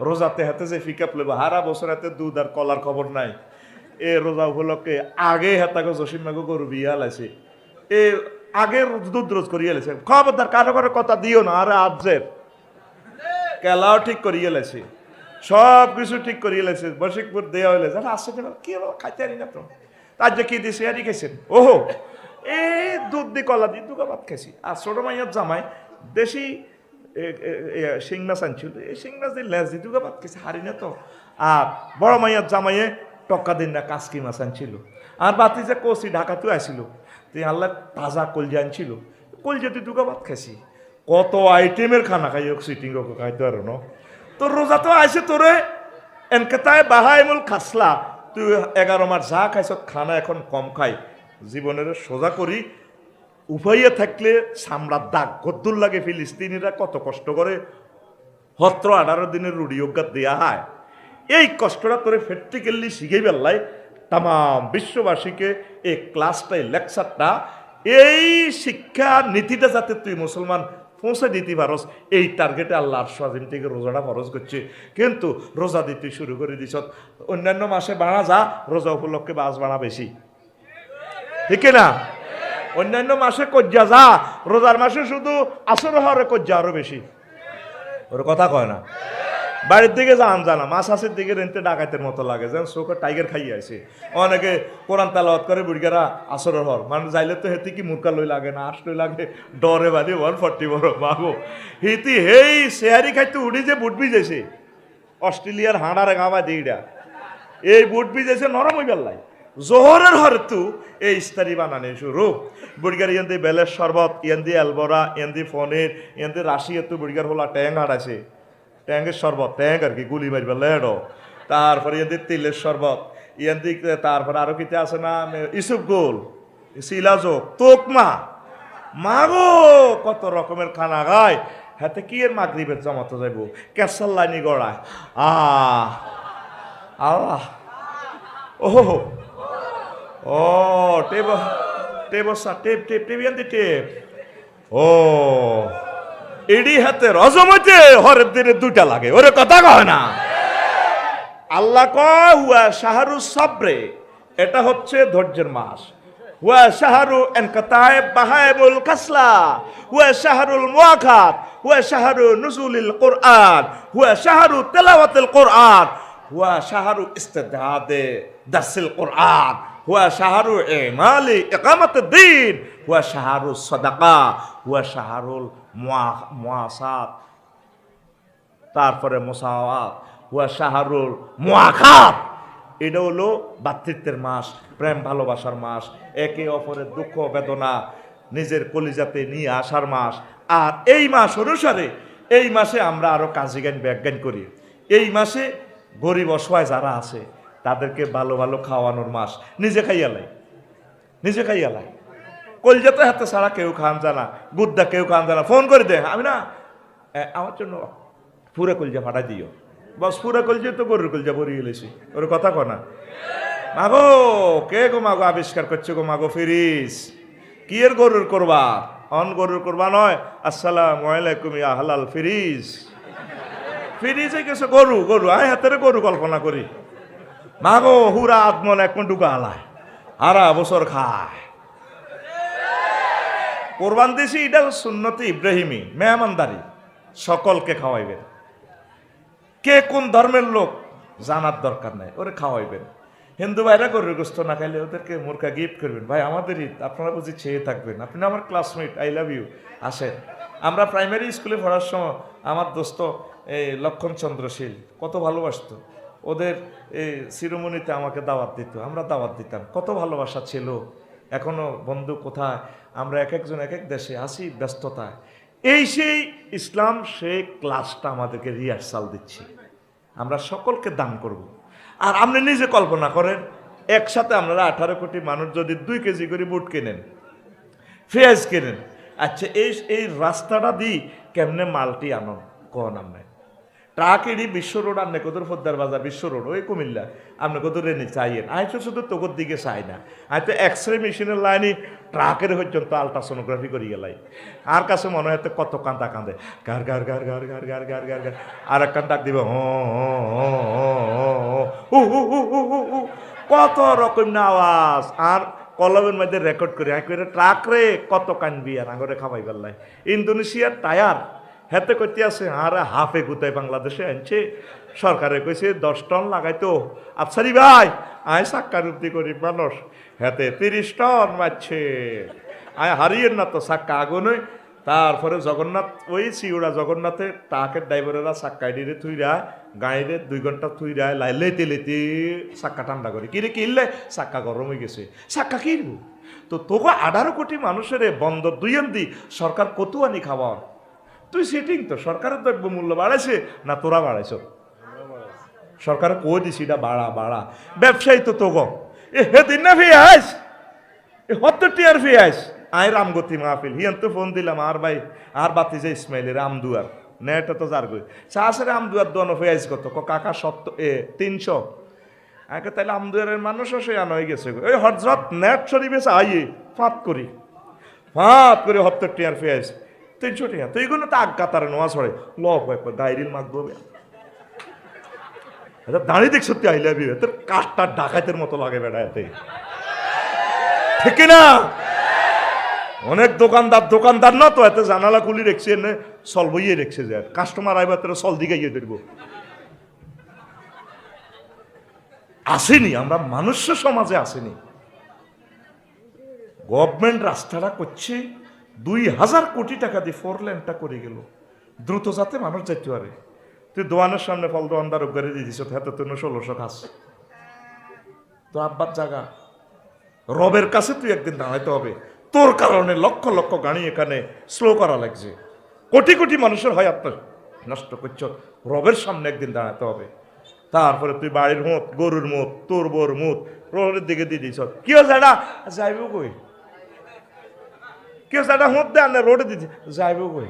রোজাতে হাতে যে পিকআপ লইব হারা বছর হাতে দুধ আর কলার খবর নাই। এ রোজা উপলক্ষে আগে হাতাকে জসিমাকে গরু বিয়া লাইছে, এ আগে দুধ রোজ করিয়ে লেছে। খবরদার কারো কারো কথা দিও না, আরে আজের কেলাও ঠিক করিয়ে লেছে, সব কিছু ঠিক করিয়ে লেছে, বশিকপুর দেওয়া হইলে আসছে কি হলো খাইতে আনি না তো, তার যে কি দিছে আরই খাইছেন। ওহো এই দুধ দিয়ে কলা দিয়ে দুগা ভাত খাইছি। আর ছোট মাইয়ার জামাই দেশি শিং মাছ আনছিল, এই শিং মাছ দিয়ে লেজ দিয়ে দুগা ভাত খাইছে, হারি না তো। আর বড় মাইয়ার জামাইয়ে টক্কা দিন না কাসকি মাছ আনছিল। আর বাতি যে কষি ঢাকাতেও আসছিল, তুই আল্লাহ তাজা কলজা আনছিল, কলজা তুই দুগা ভাত খাইছি। কত আইটেমের খানা খাই সিটিং খাইতে পারো না। তোর রোজা তো আইসে তোরে এনকেতায় বাহাইমুল খাসলা, তুই 11 মাস যা খাইছ খানা এখন কম খাই, জীবনের সোজা করি। উপাইয়ে থাকলে সামরার দাগ গদ্দুর লাগে। ফিলিস্তিনিরা কত কষ্ট করে 17-18 দিনের রুডি অজ্ঞাত দেয়া হয়। এই কষ্টটা তোরে প্র্যাকটিক্যালি শিখেই বেল্লাই তাম বিশ্ববাসীকে এই ক্লাসটাই লেকচারটা, এই শিক্ষা নীতিটা যাতে তুই মুসলমান পৌঁছে দিতে পারস, এই টার্গেটে আল্লাহ আরশ-এ-আজিম থেকে রোজাটা ফরজ করছে। কিন্তু রোজা দিতে শুরু করে দিছ, অন্যান্য মাসে বাড়া যা, রোজা উপলক্ষে বাস বাড়া বেশি, ঠিক না? অন্যান্য মাসে কজ্জা যা, রোজার মাসে শুধু আসর হরে কজ্জা আরো বেশি। ওর কথা কয় না। বাড়ির দিকে যান জানা মাছ আসের দিকে রেন্টে ডাকাতের মতো লাগে, যেন চোখে টাইগার খাইয়ে আছে। অনেকে কোরআন তালাওয়াত করে বুড়িগারা আসরের হর, মানে যাইলে তো হেতি কি মুরকা লই লাগে না, আস লই লাগে, ডরে বাদি 140 বড় বাবু হিতি হেই শেয়ারি খাইতে উড়ি যে বুট ভিজেছে, অস্ট্রেলিয়ার হাঁড়ারে গাওয়া দিইডা এই বুট ভিজেছে নরম হয়ে গেল। জোহরের হরতু এই ইস্তারি বানানি শুরু। বুড়িগার ইয়ান্দি বেলের শরবত, ইয়ান্দি এলবরা, ইয়ান্দি ফনের, ইয়ান্দি রাশি এত বুড়িগার হলা ট্যাং হারাছে, ট্যাঙ্গের শরবত, ট্যাঙ্ক আর কি গুলি মারবে লেডো। তারপরে ইয়ান্দি তিলের শরবত, ইয়ান্দি তারপরে আরো কিতে আছে না ইসুফ গোল, শিলাজোক, তোকমা, মাগো কত রকমের খানা গায়। হাতে কি এর মাগরিবের জমাতে যাইব ক্যাসাল লাইনি গড়ায়। আল্লাহ ওহো ও টেব টেবসা টেপ টেপ টেপ ইয়ান্দি টেপ ও এডি হাতে রজমতে হরের দিনে 2টা লাগে, ওরে কথা কয় না। আল্লাহ কয় হুয়া শাহরু সাবরে, এটা হচ্ছে ধৈর্যের মাস। হুয়া শাহরু ইনকাতায়ে বাহাইমুল কাসলা, হুয়া শাহরুল মুআখাত, হুয়া শাহরু নুজুলিল কুরআন, হুয়া শাহরু তিলাওয়াতিল কুরআন, হুয়া শাহরু ইস্তিদাদে দারসিল কুরআন, হুয়া শাহরু ইমালি ইকামাতিদ দ্বীন, হুয়া শাহরু সাদাকা, হুয়া শাহরুল মুআসাত, তারপরে মুসাওয়াত, হুয়া শাহরুল মুআখাত। এটা হলো ভাতৃত্বের মাস, প্রেম ভালোবাসার মাস, একে অপরের দুঃখ বেদনা নিজের কলিজাতে নিয়ে আসার মাস। আর এই মাস অনুসারে এই মাসে আমরা আরো কাজী জ্ঞান ব্যাজ্ঞান করি। এই মাসে গরিব অসহায় যারা আছে তাদেরকে ভালো ভালো খাওয়ানোর মাস। নিজে খাইয়ালাই, নিজে খাইয়ালাই, কলজাতে হাতে ছাড়া কেউ খান জানা, গুদ্দা কেউ খান জানা, ফোন করে দে আমি না আমার জন্য পুরা কলজা ফাটাই দিও, বস পুরা কলজা তো গরুর কলজা ভরিয়ে গেলেছি, ওর কথা কনা। মাগো কে গো মাগো আবিষ্কার করছে গো মাগো ফিরিস, কি এর গরুর করবা? অন গরুর করবা নয়, আসসালামু আলাইকুম ইয়া হালাল ফিরিস। ফিরিজে গেছে গরু, গরু আয় হাতের গরু কল্পনা করি। মাগো হুরা আত্মন এক ডুকা হালায়, হারা বছর খায়। কোরবান দিছি এটা সুন্নতি ইব্রাহিমি, মেহমানদারি, সকলকে খাওয়াইবেন। কে কোন ধর্মের লোক জানার দরকার নাই, ওরে খাওয়াইবেন। হিন্দু ভাইরা গরুর গোস্ত না খাইলে ওদেরকে মুরগা গিফট করবেন, ভাই আমাদের ঈদ আপনারা বুঝি চেয়ে থাকবেন, আপনি আমার ক্লাসমেট, আই লাভ ইউ। আসেন, আমরা প্রাইমারি স্কুলে পড়ার সময় আমার দোস্ত এই লক্ষণ চন্দ্রশীল কত ভালোবাসতো, ওদের এই শিরোমণিতে আমাকে দাওয়াত দিত, আমরা দাওয়াত দিতাম, কত ভালোবাসা ছিল। এখনো বন্ধু কোথায়, আমরা এক একজন এক এক দেশে আসি ব্যস্ততায়। এই সেই ইসলাম সেই ক্লাসটা আমাদেরকে রিহার্সাল দিচ্ছি, আমরা সকলকে দান করব। আর আপনি নিজে কল্পনা করেন, একসাথে আপনারা 18 কোটি মানুষ যদি 2 কেজি করে বুট কেনেন, পেঁয়াজ কেনেন, আচ্ছা এই রাস্তাটা দিই কেমনে মালটি আনন কন আপনি? ট্রাক এডি বিশ্ব রোড আপনি কদর ফদ্দার বাজার বিশ্ব রোড ওই কুমিল্লা আপনি কদর রেনে চাইয়েন আই তো শুধু তোকর দিকে চাই না আই তো এক্সরে মেশিনের লাইনে ট্রাকের পর্যন্ত আলট্রাসোনোগ্রাফি করি গেলাই আর কাছে মনে হয় কত কান্দা কান্দে গার গার গার গার গার গার গার গার গার আর এক কান ডাক দিব কত রকম না আওয়াজ আর কলমের মধ্যে রেকর্ড করে ট্রাক রে কত কানবি আর আঙরে খামাই পারলাই ইন্দোনেশিয়ার টায়ার হেতে করতে আছে আর হাফে গুতায় বাংলাদেশে আনছে সরকারে কইছে 10 টন লাগাইতো আফসারি ভাই আয় সাক্কার রুপ্তি করি মানুষ হেতে 30 টন মারছে আয় হারিয়েন না তো সাক্কা আগুনই তারপরে জগন্নাথ ওই সিউড়া জগন্নাথে ট্রাকের ড্রাইভারেরা সাক্কাই দিয়ে থুইরা গাড়িরে 2 ঘন্টা থুইরা লেতে লেতে সাক্কা ঠান্ডা করি কিরে কিনলে সাক্কা গরম হয়ে গেছে সাক্কা কিনব তো তোকে 18 কোটি মানুষের বন্দর দুইয়েন্দি সরকার কত আনি খাওয়া তুই সেটিং তো সরকারের দ্রব্য মূল্য বাড়াইছে না তোরা বাড়াইছ সরকার কই দিছি এটা বাড়া বাড়া ব্যবসায়ী তো তোগ হে দিন না ফিয়াস টিয়ার ফিয়াস আই রামগতি মাহফিল হিয়ান তো ফোন দিলাম আর ভাই আর বাতি যে ইসমাইলের রামদুয়ার নেট তো যার গই চাষের রামদুয়ার দোয়ান ফিয়াস কত কাকা 300 আগে তাইলে আমদুয়ারের মানুষও সে আন হয়ে গেছে ওই হজরত নেট শরীফে আইয়ে ফাঁত করে 70 টিয়ার ফিয়াস 300 টাকা তো এইগুলো তো আজ্ঞা তারা নোয়া ছড়ে লব একবার গাইরিল মাখবো দাঁড়িয়ে দেখ সত্যি আইলে তোর কাঠটা ডাকাতের মতো লাগে বেড়াতে ঠিক না অনেক দোকানদার না তো এত জানালা খুলি রেখছে এনে সল বইয়ে রেখছে যে কাস্টমার আইবার তোরা সল দিকে গিয়ে দেখবো আসেনি আমরা মানুষ্য সমাজে আসেনি গভর্নমেন্ট রাস্তাটা করছে 2000 কোটি টাকা দিয়ে 4 লেনটা করে গেল দ্রুত যাতে মানুষ যাইতে পারে তুই দোয়ানের সামনে ফল দোয়ানদার উপরে দিয়ে দিস হাতে তুই 1600 খাস তো আব্বার জায়গা রবের কাছে তুই একদিন দাঁড়াইতে হবে তোর কারণে লক্ষ লক্ষ গাড়ি এখানে স্লো করা লাগছে কোটি কোটি মানুষের হয় আপনার নষ্ট করছ রবের সামনে একদিন দাঁড়াতে হবে তারপরে তুই বাড়ির মুখ গরুর মুখ তোর বোর মুখ রোডের দিকে দিয়ে দিস কি হচ্ছে এটা যাইব কই কেউ একটা হোঁত দেয় না রোডে দিতে যাইব কই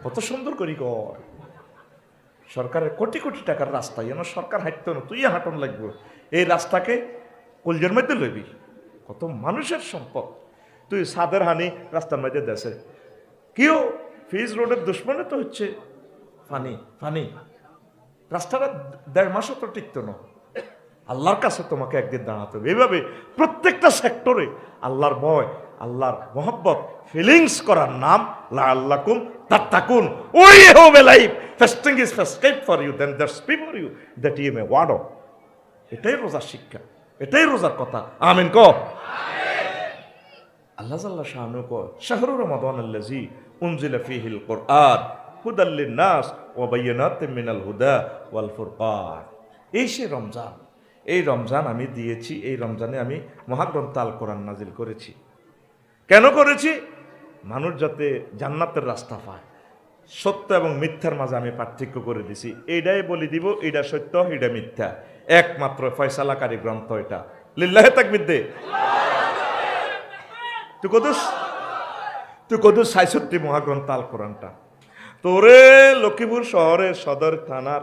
কত সুন্দর করি কর সরকারের কোটি কোটি টাকার রাস্তা যেন সরকার হাঁটতো না তুই হাঁটন লাগবে এই রাস্তাকে কলজের মধ্যে লইবি কত মানুষের সম্পদ তুই সাদের হানি রাস্তার মধ্যে দেশে কেউ ফিজ রোডের দুশ্মনে তো হচ্ছে ফানি ফানি রাস্তাটা 1.5 মাসও তো টিকতো না আল্লাহর কাছে তোমাকে একদিন দাঁড়াতে হবে এইভাবে প্রত্যেকটা সেক্টরে আল্লাহর ভয় আল্লাহর মোহব্বত ফিলিংস করার নাম লাআল্লাকুম তাত্তাকুন ওই হবে life fasting is prescribed for you then that's pay for you that you may ward off এটাই রোজার শিক্ষা এটাই রোজার কথা আমিন কো আল্লাহ জাল্লা শাআনু কো শাহরুর রমাদান আল্লাযী উনজিলা ফীহিল কুরআন হুদাল লিন-নাস ওয়া বায়িনাতিন মিনাল হুদা ওয়াল ফুরকান এই সে রমজান এই রমজান আমি দিয়েছি এই রমজানে আমি মহাগ্রন্থ আল কোরআন নাজিল করেছি কেন করেছি মানুষ যাতে জান্নাতের রাস্তা পায় সত্য এবং মিথ্যার মাঝে আমি পার্থক্য করে দিছি এইটাই বলি দিব এটা সত্য এটা মিথ্যা একমাত্র ফয়সালাকারী গ্রন্থ এটা লিল্লাহি তাকবীর দে তুই কত 66 মহাগ্রন্থ আল কোরআনটা তোরে লক্ষ্মীপুর শহরের সদর থানার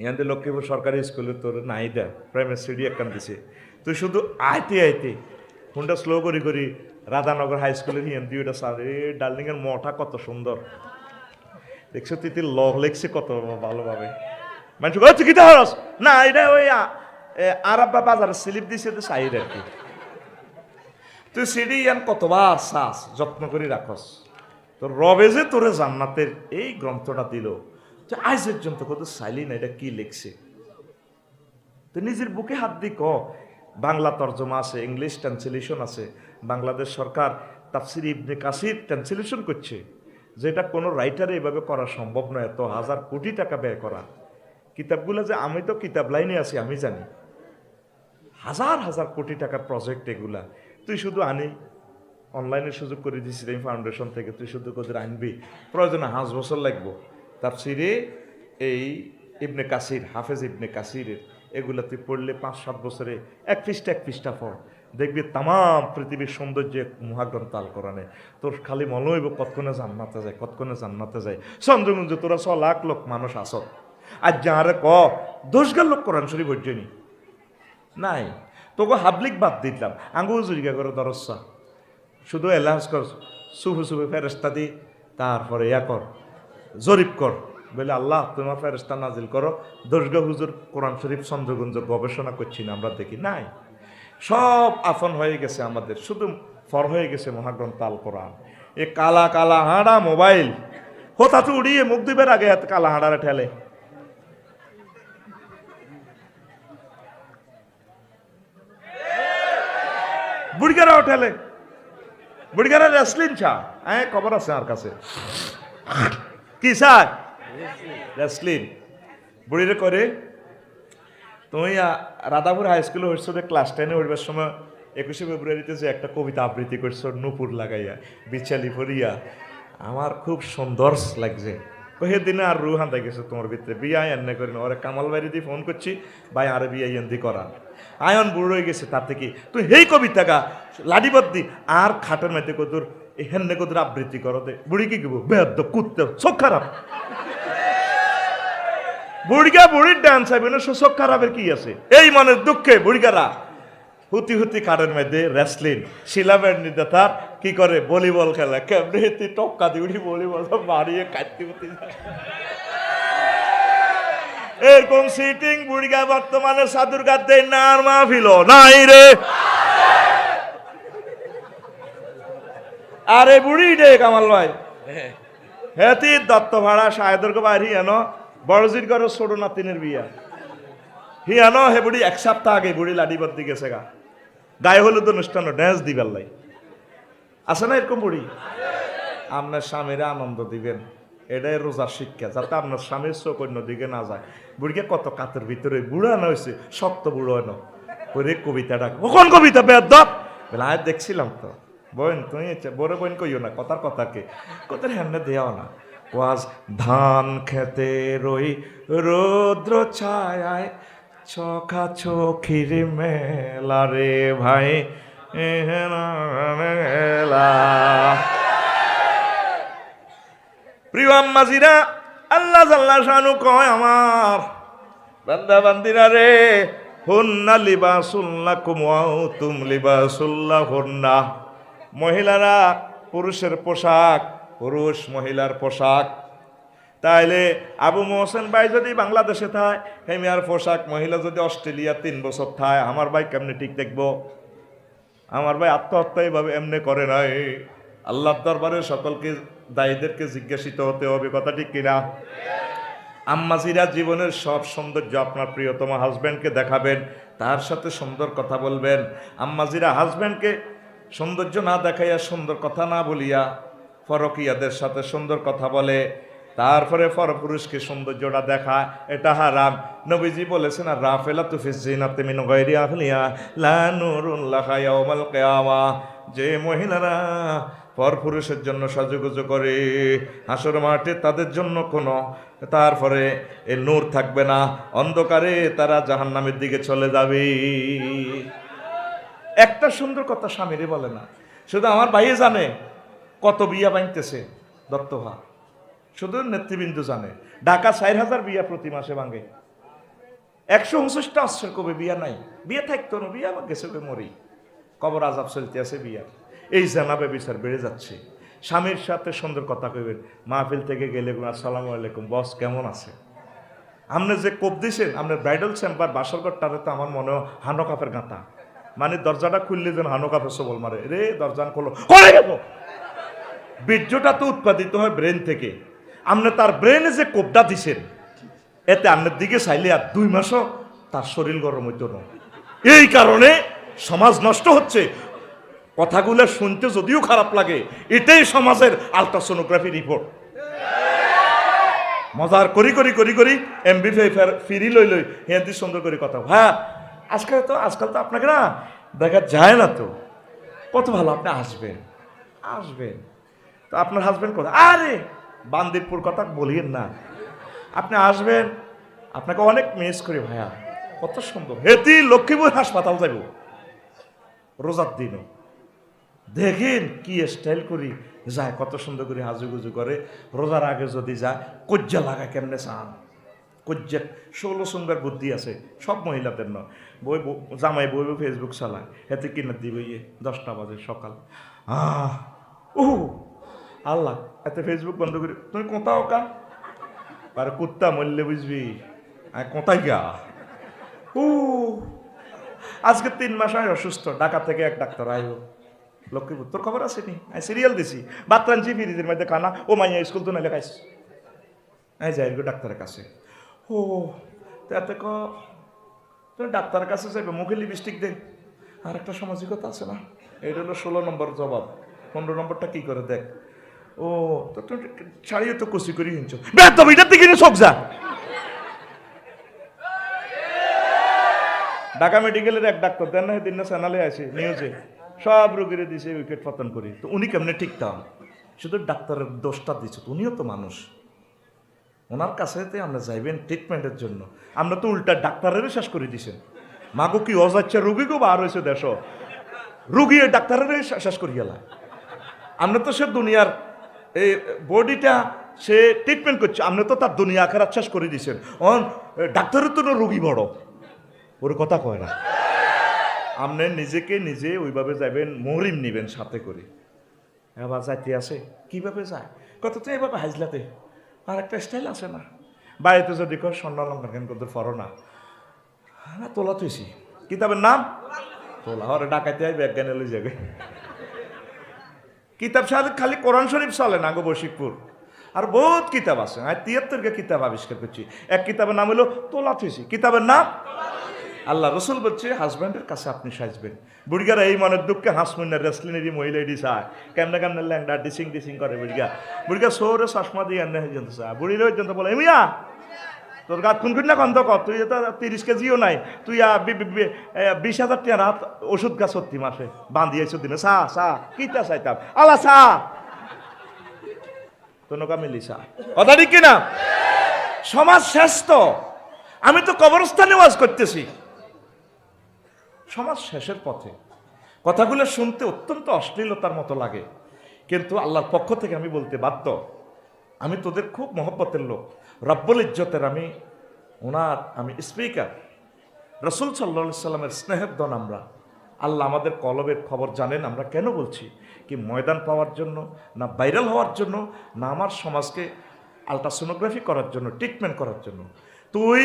ইয়াতে লক্ষ্মীপুর সরকারি স্কুলে তোর নাই দেয় প্রাইমারি সিডি একখান দিছে তুই শুধু আইতে আইতে ফোনটা স্লো করি করি রাধানগর হাই স্কুলের হিয়ান দিয়ে ওটা স্যার ডার্লিংয়ের মঠা কত সুন্দর দেখছো তুই লহ লেখছে কত ভালোভাবে মানুষ তুই কি হরস না এটা ওই আরাব্বা বাজারে স্লিপ দিছে তো সাইড আর কি তুই সিডি ইয়ান কতবার চাস যত্ন করে রাখস তো রবে যে তোরে জান্নাতের এই গ্রন্থটা দিল তুই আজ পর্যন্ত কত চাইলি না এটা কি লিখছে তুই নিজের বুকে হাত দি ক বাংলা তর্জমা আছে ইংলিশ ট্রান্সলেশন আছে বাংলাদেশ সরকার তাফসির ইবনে কাসির ট্রান্সলেশন করছে যেটা কোনো রাইটারে এভাবে করা সম্ভব নয় এত হাজার কোটি টাকা ব্যয় করা কিতাবগুলো যে আমি তো কিতাব লাইনে আছি আমি জানি হাজার হাজার কোটি টাকার প্রজেক্ট এগুলা তুই শুধু আনি অনলাইনে সুযোগ করে দিয়েছি আমি ফাউন্ডেশন থেকে তুই শুধু কোথায় আনবি প্রয়োজনে 5 বছর লাগবো তাফসিরে এই ইবনে কাসির হাফেজ ইবনে কাসিরের এগুলা তুই পড়লে 5-7 বছরে এক পৃষ্ঠা পড় দেখবি তাম পৃথিবীর সৌন্দর্য মহাগ্রন্থ আল কোরআনে। তোর খালি মনে হইব কতক্ষণে জান্নাতে যায়, কতক্ষণে জান্নাতে যায়। চন্দ্রগুঞ্জ তোরা 100 লাখ লোক মানুষ আস, আর যাহারে ক 10,000 লোক কোরআন শরীফ হইজনি নাই। তোকে হাবলিক বাদ দিলাম, আঙ্গুল জুরিকা করে দরসা শুধু এলাহাজ কর, সুফে সুফে ফেরেস্তা দি, তারপরে ইয়া কর, জরিপ কর, বলে আল্লাহ তোমার ফেরেস্তা নাজিল করো। দর্গা হুজুর কোরআন শরীফ চন্দ্রগুঞ্জ গবেষণা করছি না, আমরা দেখি নাই। সব আফন হয়ে গেছে আমাদের, শুধু ফর হয়ে গেছে মহাগ্রন্থ আল কোরআন। এ কালা কালা হাঁড়া মোবাইল হোতা তো উড়িয়ে মুখ দিবের আগে এত কালা হাঁড়ারে ঠেলে। বুড়িগারাও ঠেলে, বুড়িগারা রেসলিন চা খবর আছে আমার কাছে। কি স্যার রেসলিন বুড়িরে করে। তুমি রাধাপুর হাই স্কুলে হইছো, ক্লাস 10-এ উঠবার সময় 21শে ফেব্রুয়ারিতে যে একটা কবিতা আবৃত্তি করছো নূপুর লাগাইয়া বিচালি ভরিয়া, আমার খুব সুন্দর লাগছে। সেদিনে আর রুহান দেখেছে তোমার ভিতরে বিয়া এনে করি না। ওরে কামাল বাড়ি দিয়ে ফোন করছি, ভাই আরে বিয়া এন্দি করান। আয়ন বুড়ো হয়ে গেছে, তার থেকে তুই এই কবিতা গা লাডিবদ্দি আর খাটের মেতে কদুর হেন্নে কদুর আবৃত্তি করো দে। বুড়ি কি গেবো বেদ কুত্তে চোখ খারাপ, বুড়িগা বুড়ির ডান্স আইবে না, চোখ খারাপের কি আছে? এই মনের দুঃখে বুড়িগারা হুতি হুতি কারের মধ্যে রেসলিন শিলাবের নির্দেতার কি করে ভলিবল খেলা, কেমনে হেতি টক্কা দিউড়ি ভলিবল মারিয়ে কাটতে হতে যায়। এরকম সিটিং বুড়িগা বর্তমানে সাধুর গাদ্দে নার মাহফিল নাই রে। আরে বুড়ি রে কামাল ভাই হেতি দত্ত ভাড়া সাহেদর্গ বাড়ি এনো বড়জির ঘর ছোট নাতিনের বিয়া হি আনো। হে বুড়ি 1 সপ্তাহ আগে বুড়ি লাডিবদ্দি গেছে গা, গায়ে হলুদ অনুষ্ঠান ড্যান্স দিবার লাই। আছে না এরকম বুড়ি? আপনার স্বামীরা আনন্দ দিবেন, এটাই রোজার শিক্ষা, যাতে আপনার স্বামীর চোখ অন্যদিকে না যায়। বুড়িকে কত কাতের ভিতরে বুড়া না হয়েছে, শক্ত বুড়ো এনো ওরে কবিতাটা। কোন কবিতা বেদ বলে আয় দেখছিলাম তো। বোন তুমি বড় বোন কইও না, কথার কথাকে কথার হ্যান্ডে দেওয়া না। ওয়াজ ধান খেতে রই রৌদ্র ছায় চোখা চোখির মেলা রে ভাই মেলা। প্রিয় আম্মাজিরা, আল্লাহ জাল্লা শানু কয় আমার বান্দা বান্দিরা রে, হুন্না লিবাসুল লাকুম ওয়া আনতুম লিবাসুল লাহুন্না। মহিলারা পুরুষের পোশাক, পুরুষ মহিলার পোশাক। তাইলে আবু মোহসেন ভাই যদি বাংলাদেশে থায়, হেমিয়ার পোশাক মহিলা যদি অস্ট্রেলিয়া 3 বছর থায়, আমার ভাই কেমনে ঠিক দেখবো? আমার ভাই আত্মহত্যা এইভাবে এমনি করে নাই। আল্লাহর দরবারে সকলকে দায়ীদেরকে জিজ্ঞাসিত হতে হবে, কথা ঠিক কিনা? আম্মাজিরা জীবনের সব সৌন্দর্য আপনার প্রিয়তম হাজব্যান্ডকে দেখাবেন, তার সাথে সুন্দর কথা বলবেন। আম্মাজিরা হাজব্যান্ডকে সৌন্দর্য না দেখাইয়া, সুন্দর কথা না বলিয়া ফরকিয়াদের সাথে সুন্দর কথা বলে, তারপরে পরপুরুষকে সৌন্দর্যটা দেখা, এটা হারাম। নবীজি বলেছেন আর রাফেলাতু ফিজ জিনাতি মিন গায়রি আহলিয়া লা নূরুন লাহা ইয়াউমাল কিয়ামা। যে মহিলারা পরপুরুষের জন্য সাজুগুজু করে হাসর মাঠে তাদের জন্য কোনো তারপরে এ নূর থাকবে না, অন্ধকারে তারা জাহান্নামের দিকে চলে যাবে। একটা সুন্দর কথা স্বামীরে বলে না, শুধু আমার ভাইয়ে জানে কত বিয়া ভাঙতেছে দত্তভা, শুধু নেতৃবৃন্দু জানে। ঢাকা 4,000 বিয়া প্রতি মাসে ভাঙে, 129টা অস্ত্রের কবে বিয়া নাই, বিয়ে থাকতো না, বিয়া গেছে মরি, কবর আজাব চলতে আছে বিয়া। এই জানাবে বিচার বেড়ে যাচ্ছে। স্বামীর সাথে সুন্দর কথা কইবেন, মাহফিল থেকে গেলে আসসালামু আলাইকুম বস কেমন আছে। আপনি যে কোপ দিয়েছেন আপনার ব্রাইডাল চেম্বার বাসরঘরটারে তো আমার মনে হয় হানো কাপের গাঁথা, মানে দরজাটা খুললে যেন হানো কাপের সবল মারে, রে দরজা খোলো করে গেল। বীর্যটা তো উৎপাদিত হয় ব্রেন থেকে, আপনি তার ব্রেনে যে কোপটা দিছেন এতে আপনার দিকে চাইলে আর 2 মাসও তার শরীর গরম হইত না। এই কারণে সমাজ নষ্ট হচ্ছে। কথাগুলো শুনতে যদিও খারাপ লাগে, এটাই সমাজের আলট্রাসোনোগ্রাফি রিপোর্ট। মজার করি করি করি করি এমবি ফিরি লই লই হিন্দি সুন্দর করে কথা। হ্যাঁ আজকাল তো আপনাকে না দেখা যায় না তো, কত ভালো আপনি আসবেন আসবেন। তো আপনার হাজবেন্ড কোথায়? আরে বান্দিরপুর কথা বলিয়েন না, আপনি আসবেন, আপনাকে অনেক মিস করি ভাইয়া, কত সুন্দর। হেতি লক্ষ্মীপুর হাসপাতাল যাব, রোজার দিনও দেখেন কি স্টাইল করি যায়, কত সুন্দর করে হাজুগুজু করে। রোজার আগে যদি যায় কজ্জা লাগায় কেমনে চান, কজ্জা 16 সঙ্গার বুদ্ধি আছে সব মহিলাদের নয়। জামাই বই ফেসবুক চালায়, এতে কিনে দিবে 10টা বাজে সকাল। ও আল্লাহ, এতে ফেসবুক বন্ধ করি, তুমি কোথাও কা আর কুত্তা মরলে বুঝবি কোথায় গা। আজকে 3 মাস হয় অসুস্থ, ঢাকা থেকে এক ডাক্তার আইব লক্ষ্মীপুর, তোর খবর আছে নি? আমি সিরিয়াল দিছি, ভাত রাঁধছি ফ্রিজের মধ্যে খানা, ও মাইয়া স্কুল তো নাইলে খাইস, এই যাই ডাক্তারের কাছে। ও তাতে তুমি ডাক্তারের কাছে যাইবে, মুখে লিপস্টিক দে, আর একটা সামাজিকতা আছে না, এটা হলো 16 নম্বর জবাব, 15 নম্বরটা কি করে দেখ। ও তো তুমি ছাড়িয়ে তো কষি করি হিংস বেতব, এটার দিকে শোক যা। ঢাকা মেডিকেলের এক ডাক্তার দেন না, দিন না চ্যানেলে আছে নিউজে, সব রোগীরে দিছে উইকেট পতন করি। তো উনি কেমনে ঠিকঠাক, শুধু ডাক্তারের দোষটা দিচ্ছে, উনিও তো মানুষ, ওনার কাছে আমরা যাইবেন ট্রিটমেন্টের জন্য, আমরা তো উল্টা ডাক্তারেরও শেষ করে দিছেন। মাগো কি অযাচ্ছে, রুগীকেও বার হয়েছে দেশ, রুগী ডাক্তারেরও শেষ করি গেলা। আমরা তো সে দুনিয়ার এই বডিটা সে ট্রিটমেন্ট করছে, আমরা তো তার দুনিয়া আখেরাত শেষ করে দিছেন। ডাক্তারের তো রুগী বড়, ওর কথা কয় না। আপনি নিজেকে নিজে ওইভাবে যাবেন, মহরিম নিবেন সাথে করে। এবার যাইতে আছে কিভাবে যায়, কত তো এভাবে হাজলাতে আর একটা স্টাইল আছে না, বাড়িতে যদি কর স্বর্ণ অলঙ্কার কেন করতে ফরো না, তোলা তুইছি কিতাবের নাম তোলা, ওরা ডাকাইতে হয় ব্যাগ গানে লই যাবে। কিতাব সাথে খালি কোরআন শরীফ চলে না গো বশিকপুর, আর বহুত কিতাব আছে। আমি 73টা কিতাব আবিষ্কার করছি, এক কিতাবের নাম হলো তোলা তুইছি, কিতাবের নাম আল্লাহ রসুল বলছে হাজব্যান্ডের কাছে আপনি সাজবেন। বুড়িগারা এই মনের দুঃখে হাসমুন্না রেসলিনেরই মহিলা এটি চায়, কেমনে কেমনে ল্যাংডা ডিসিং ডিসিং করে বুড়িগা সৌরে চশমা দিয়ে এনে পর্যন্ত চায়, বুড়ির পর্যন্ত বলে এমিয়া তোর গাত খুন না গন্ধ কর, তুই তো 30 কেজিও নাই, তুই 20,000 টাকা রাত ওষুধ গা 30 মাসে বান্ধিয়েছ দিনে চা চা কিতা চাইতাম আল্লাহ চা তোনকা মিলি চা, কথা ঠিক কিনা? সমাজ শ্রেষ্ঠ। আমি তো কবরস্থানে ওয়াজ করতেছি, সমাজ শেষের পথে। কথাগুলো শুনতে অত্যন্ত অশ্লীলতার মতো লাগে, কিন্তু আল্লাহর পক্ষ থেকে আমি বলতে বাধ্য, আমি তোদের খুব মহব্বতের লোক, রব্বুল ইজ্জতের আমি স্পিকার, রসুল সাল্লাল্লাহু সাল্লামের স্নেহের দন আমরা। আল্লাহ আমাদের কলবের খবর জানেন। আমরা কেন বলছি, কি ময়দান পাওয়ার জন্য না, ভাইরাল হওয়ার জন্য না, আমার সমাজকে আলট্রাসোনোগ্রাফি করার জন্য, ট্রিটমেন্ট করার জন্য। তুই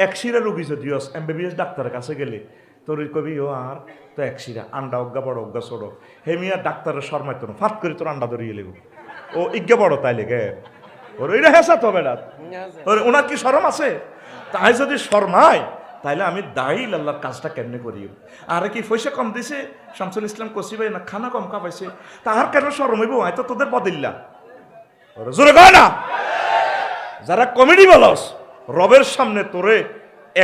একশিরা রুগী যদি MBBS ডাক্তারের কাছে গেলে তোর কবি ও আর তো একশিরা আন্ডা অজ্ঞা বড় অজ্ঞা ছোড়ো, হেমিয়া ডাক্তারের শর্মায় তো ফাট করে তোর আন্ডা ধরিয়ে লেগো, ও ইজ্ঞা বড় তাই লেগে ওর ওইটা হেসা তো বেড়া, ওনার কি শরম আছে? তাই যদি শর্মায় তাইলে আমি দায়ী আল্লাহর কাজটা কেমনে করি। আরে কি পয়সা কম দিছে শামসুল ইসলাম কসি ভাই, না খানা কম খাওয়াইছে, তাহার কেন শরম হইব? হয়তো তোদের বদিল্লা জোরে কয় না, যারা কমেডি বলস রবের সামনে তোরে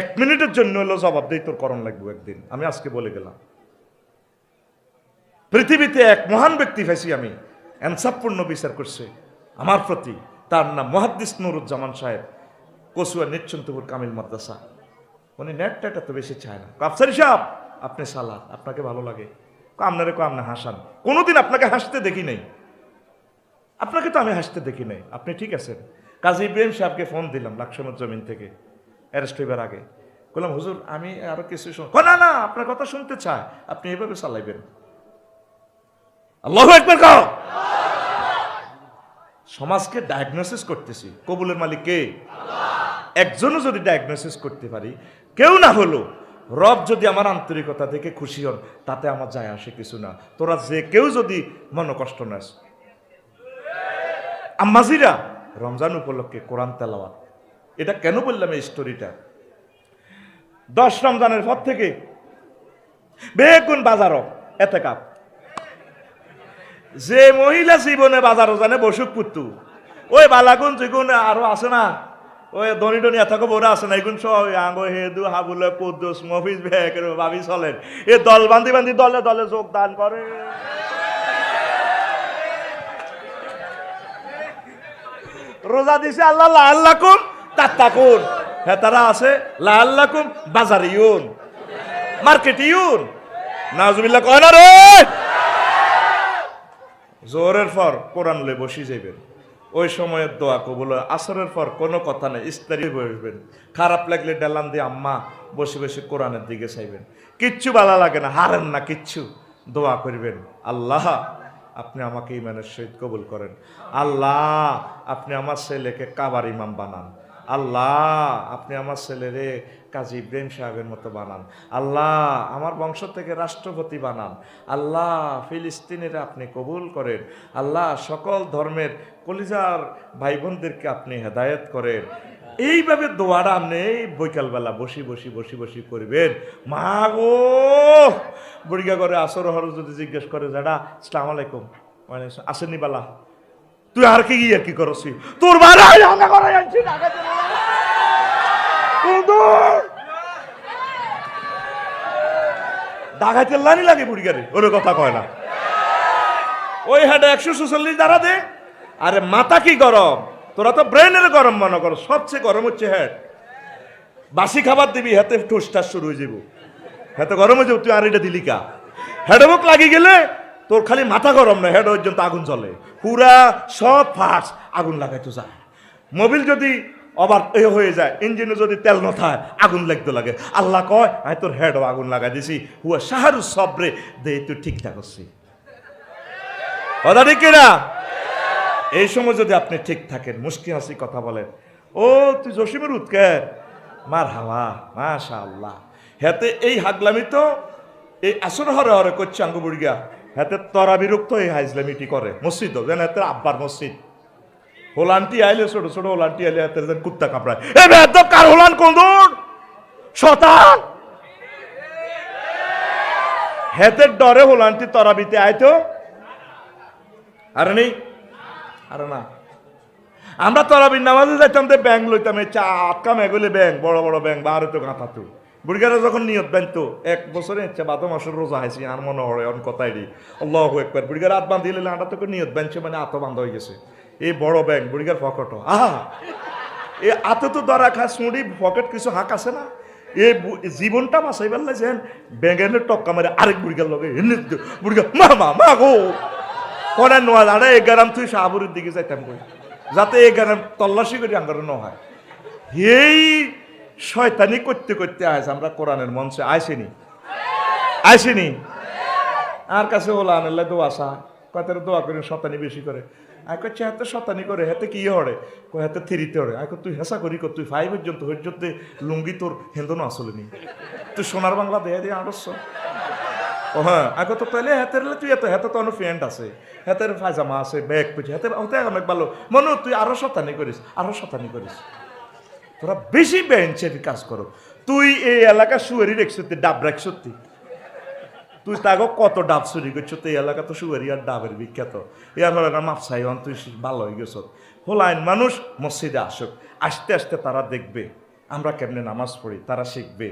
1 মিনিটের জন্য হলো জবাব দেই তোর করণ লাগবে একদিন। আমি আজকে বলে গেলাম, পৃথিবীতে এক মহান ব্যক্তি পাইছি আমি, ইনসাফপূর্ণ বিচার করছে আমার প্রতি, তার নাম মুহাদ্দিস নুরুজ্জামান সাহেব, কসুয়া নিশ্চন্তপুর কামিল মাদ্রাসা। উনি নেটটা তো বেশি চায় না। আফসারি সাহেব আপনি সালাদ, আপনাকে ভালো লাগে, আপনারে আপনি হাসান, কোনোদিন আপনাকে হাসতে দেখি নাই, আপনাকে তো আমি হাসতে দেখি নাই, আপনি ঠিক আছেন। কাজী ইব্রাহিম সাহেবকে ফোন দিলাম লাকসামের জমিন থেকে, অ্যারেস্ট হইবার আগে, বললাম হুজুর আমি আরো কিছু না না আপনার কথা শুনতে চায়, আপনি এভাবে চালাইবেন। আল্লাহু আকবার কও। সমাজকে ডায়াগনোসিস করতেছি, কবুলের মালিক কে? একজনও যদি ডায়াগনোসিস করতে পারি, কেউ না হলো রব যদি আমার আন্তরিকতা দেখে খুশি হন, তাতে আমার যায় আসে কিছু না। তোরা যে কেউ যদি মনে কষ্ট নাস। আম্মাজিরা রমজান উপলক্ষে কোরআন তেলাওয়াত, এটা কেন বললাম এই স্টোরিটা? 10 রমজানের পর থেকে বেগুন বাজারও এতেকাপ, যে মহিলা জীবনে বাজারও জানে বসুক পুত্তু, ওই বালাগুন যেগুন আরো আছে না, ওই ধনী ধনী এতকে বড় আছে না, এগুন সব আঙ্গো হেদু হাবুলে কুদ্দুস মফিজ বেকের ভাবি চলেন, এ দল বান্ধি বান্ধি দলে দলে যোগদান করে। রোজা দিছে আল্লাহ লাআল্লাকুম তাত্তাকুন, হ্যাঁ তারা আছে লাআল্লাকুম বাজারিউন, মার্কেটিউন। নাউজুবিল্লাহ কয় না রে। জোহরের পর কোরআন লয়ে বসি যাইবেন, ওই সময়ের দোয়া কবুল হয়। আসরের পর কোনো কথা নেই, ইস্তারি বসবেন। খারাপ লাগলে ডালান দিয়ে আম্মা বসে বসে কোরআনের দিকে চাইবেন। কিচ্ছু ভালো লাগে না, হারেন না কিচ্ছু, দোয়া করবেন, আল্লাহ আপনি আমাকে ইমানের সহিত কবুল করেন, আল্লাহ আপনি আমার ছেলেকে কাবার ইমাম বানান, আল্লাহ আপনি আমার ছেলেরে কাজী ইব্রাহিম সাহেবের মতো বানান, আল্লাহ আমার বংশ থেকে রাষ্ট্রপতি বানান, আল্লাহ ফিলিস্তিনের আপনি কবুল করেন, আল্লাহ সকল ধর্মের কলিজার ভাই বোনদেরকে আপনি হেদায়েত করেন। এইভাবে দোয়াটা আপনি বৈকালবেলা বসি বসি বসি বসি করবেন। মা গো বুড়িগা করে আসর হর যদি জিজ্ঞেস করে যারা আসসালাম আলাইকুম মানে আসেনি বালা, তুই আর কি গিয়ে কি করছি তোর ডাকাইতে লানি লাগে বুড়িগারে, ওর কথা কয় না। ওই হাটে 146 দ্বারা দে, আরে মাথা কি গরম, তোরা তো ব্রেনের গরম মনে করো, সবচেয়ে গরম হচ্ছে হেড। বাসি খাবার দিবি হাতে ঠুসটাস শুরু হয়ে যাব, হাতে গরম হয়ে যাবো, তুই আর এটা দিলি কা। হেড মুখ লাগি গেলে তোর খালি মাথা গরম না, হেড পর্যন্ত আগুন জ্বলে, পুরা সব ফাঁস আগুন লাগাইতো যায়। মোবিল যদি আবার এ হয়ে যায়, ইঞ্জিনে যদি তেল ন থাকে আগুন লাগতে লাগে। আল্লাহ কয় আমি তোর হেডও আগুন লাগাই দিছি, হুয়া শাহরু সবরে দে তুই ঠিকঠাক করছি, কথা ঠিক কিনা? এই সময় যদি আপনি ঠিক থাকেন, মুস্কি হাসি কথা বলেন, ও তুই জসিমের উৎকের মার হাওয়া মাশা আল্লাহ, হাতে এই হাগলামি তো এই আসর হরে হরে করছে আঙ্গ বুড়িয়া, হাতে তরা বিরক্ত এই হাইজলামিটি করে মসজিদ যেন হাতে আব্বার মসজিদ। হোলান্টি আইলে ছোট ছোট হোলান্টি আইলে হাতে যেন কুত্তা কাপড়ায়, এ বেদব কার হোলান কোন দূর শতান হেতের ডরে হোলান্টি তরাবিতে আইতো আরে নেই, আরে না আমরা তরাবির নামাজে যাইতাম, ব্যাংক লইতাম, এই চা আটকা মেগুলে ব্যাংক, বড় বড় ব্যাংক বারো তো গাঁথাতো। বুড়িগারা যখন নিয়ত বানতো 1 বছরে ইচ্ছা 12 মাসের রোজা হাইছি আর মনে হয় অন কথাই রে আল্লাহু আকবার। বুড়িগার হাত বাঁধিয়ে নিলে আটা তোকে নিয়ত বানছে মানে আত বান্ধা হয়ে গেছে, এই বড় ব্যাংক বুড়িগার পকেট, আহা এই আত তো ধরা খা সুঁড়ি পকেট কিছু হাঁক আছে না, এই জীবনটা মাসাইবার লাগছেন ব্যাঙ্গের টক্কা মারে আরেক বুড়িগার লগে বুড়িগা মা মা মা গো কোন নোয়া দাঁড়া 11 তুই শাহপুরের দিকে যাইতাম কই, যাতে 11 তল্লাশি করে আঙ্গার ন হয়। এই শয়তানি করতে করতে আস আমরা কোরআনের মঞ্চে আইসিনি আইসিনি, আর কাছে ওলা আনাল্লা দোয়া আসা কতের দোয়া করে শতানি বেশি করে, আই করছে হাতে শতানি করে হাতে কি হরে হাতে থিরিতে হরে, আই তুই হেসা করি তুই 5 পর্যন্ত হইতে লুঙ্গি তোর হেন্দন আসলে নি, তুই সোনার বাংলা দেয়া দিয়ে আড়স। ও হ্যাঁ আগে তো পেলে হাতের তুই এত হাতে তো অনেক ফ্রেন্ড আছে, হাতের পায়জামা আছে ব্যাগ পেয়েছে হাতে হতে অনেক ভালো মনে তুই আরো শতানি করিস আরো শতানি করিস, তোরা বেশি বেঞ্চের কাজ করো। তুই এই এলাকা শুয়ারি রেখছ ডাব রাখছ, তুই তাকে কত ডাব চুরি করছো, তো এই এলাকা তো শুয়ারি আর ডাবের বিখ্যাত, এর হলে মাপসাই হন তুই ভালো হয়ে গেছ। হোলাইন মানুষ মসজিদে আসুক, আস্তে আস্তে তারা দেখবে আমরা কেমনে নামাজ পড়ি, তারা শিখবে।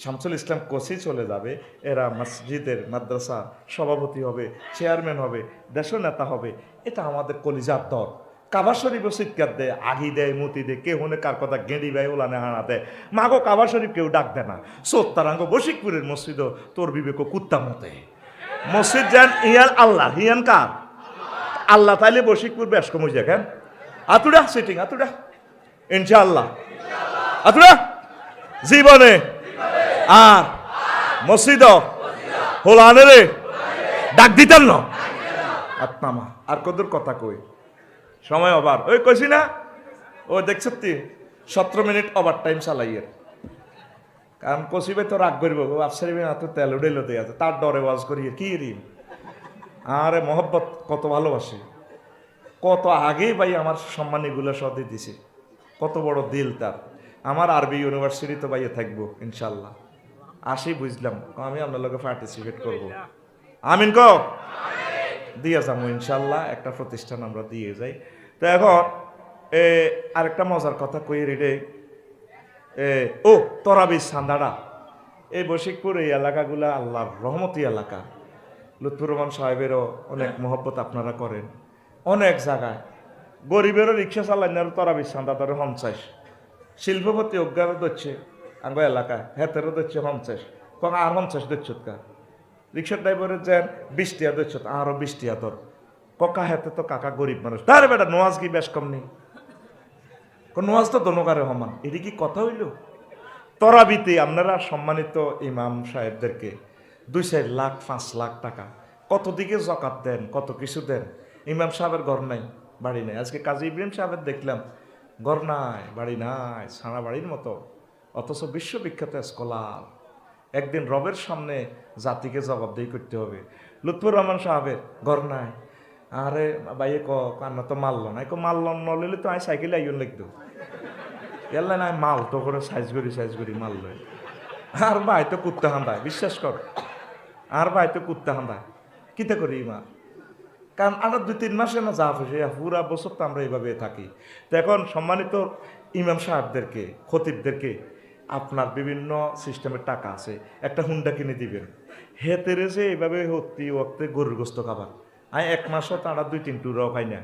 শামসুল ইসলাম কোচি চলে যাবে, এরা মসজিদের মাদ্রাসা সভাপতি হবে, চেয়ারম্যান হবে, দেশের নেতা হবে, এটা আমাদের কলিজার দর। কাবা শরীফও চিৎকার দেয়, আগি দেয়, মতি দেয়, কেউ হনে কার কথা গেঁড়ি ভাই ওলানে হানা দেয়, মাগো কাবা শরীফ কেউ ডাক দেয় না। সোত্তারাঙ্গ বশিকপুরের মসজিদও তোর বিবেক কুত্তা মতে মসজিদ যান ইয়ান আল্লাহ হিয়ান কার আল্লাহ, তাইলে বশিকপুর বেশ কমে দেখেন আতুরা সিটিং আতুরা ইনশাআল্লাহ আতুরা জীবনে আর মসজিদ হোলানে রে ডাক দিতেন না আত্মামা। আর কদর কথা কই সময় ওভার ওই কইছি না, ও দেখছ 17 মিনিট ওভার টাইম চালাইয়ের, কারণ কষিবে তো রাগ করবো আফসারিবে না তো তেল উড়ে লোতে আছে, তার ডরে ওয়াজ করিয়ে কি রি আরে মহব্বত কত ভালোবাসে, কত আগেই ভাই আমার সম্মানীগুলো সদে দিছে, কত বড় দিল তার। আমার আরবি ইউনিভার্সিটি তো ভাইয়ে থাকবো ইনশাল্লাহ, আসি বুঝলাম আমি আপনার লোকে পার্টিসিপেট করবো, আমিন ক দিয়ে যাবো ইনশাল্লাহ, একটা প্রতিষ্ঠান আমরা দিয়ে যাই। তো এখন আরেকটা মজার কথা কই রেডে, ও তরাবি সান্দাড়া এই বশিকপুর এই এলাকাগুলা আল্লাহর রহমতি এলাকা, লুৎফুর রহমান সাহেবেরও অনেক মহব্বত আপনারা করেন, অনেক জায়গায় গরিবেরও রিক্সা চালাইনার তরাবি সান্দা ধরে 50, শিল্পপতি অজ্ঞানও দিচ্ছে আঙ্গ এলাকায় হেতেরও দিচ্ছে 50, আর 50 দিচ্ছ রিক্সার ড্রাইভারের যেন 20 টাকা দিচ্ছ, আরো 20 টাকা তোর ককা হাতে তো কাকা গরিব মানুষ, তার বেটা নোয়াজ কি বেশ কম নেই, নোয়াজ তো দোনোকারে সমান, এটি কি কথা হইল? তরাবিতে আপনারা সম্মানিত ইমাম সাহেবদেরকে 2-4 লাখ 5 লাখ টাকা কত দিকে জকাত দেন, কত কিছু দেন। ইমাম সাহেবের ঘর নাই, বাড়ি নাই। আজকে কাজী ইব্রাহিম সাহেবের দেখলাম ঘর নাই, বাড়ি নাই, সারা বাড়ির মতো, অথচ বিশ্ববিখ্যাত স্কলার। একদিন রবের সামনে জাতিকে জবাবদেহি করতে হবে। লুৎফুর রহমান সাহেবের ঘর নাই। আরে ভাইয়ে কান্না তো মারল না, মারল নলে তো আমি সাইকেলে আইন লিখতো, এল্লা নাই মাল তো করে সাইজ করি মারল। আর ভাই তো কুত্তে হান্দায়, বিশ্বাস কর, আর ভাই তো কুত্তে হান্দায়, কিতে করি মা, কারণ আমরা 2-3 মাসে না যা হয়েছে পুরা বছর তো আমরা এইভাবে থাকি। তো এখন সম্মানিত ইমাম সাহেবদেরকে, খতিবদেরকে আপনার বিভিন্ন সিস্টেমের টাকা আছে, একটা হুন্ডা কিনে দিবেন। হেতেরে যে এইভাবে হতি ওক্তে গরুর গোস্ত খাবার, আমি 1 মাসও তারা 2-3 টুরাও খাই না।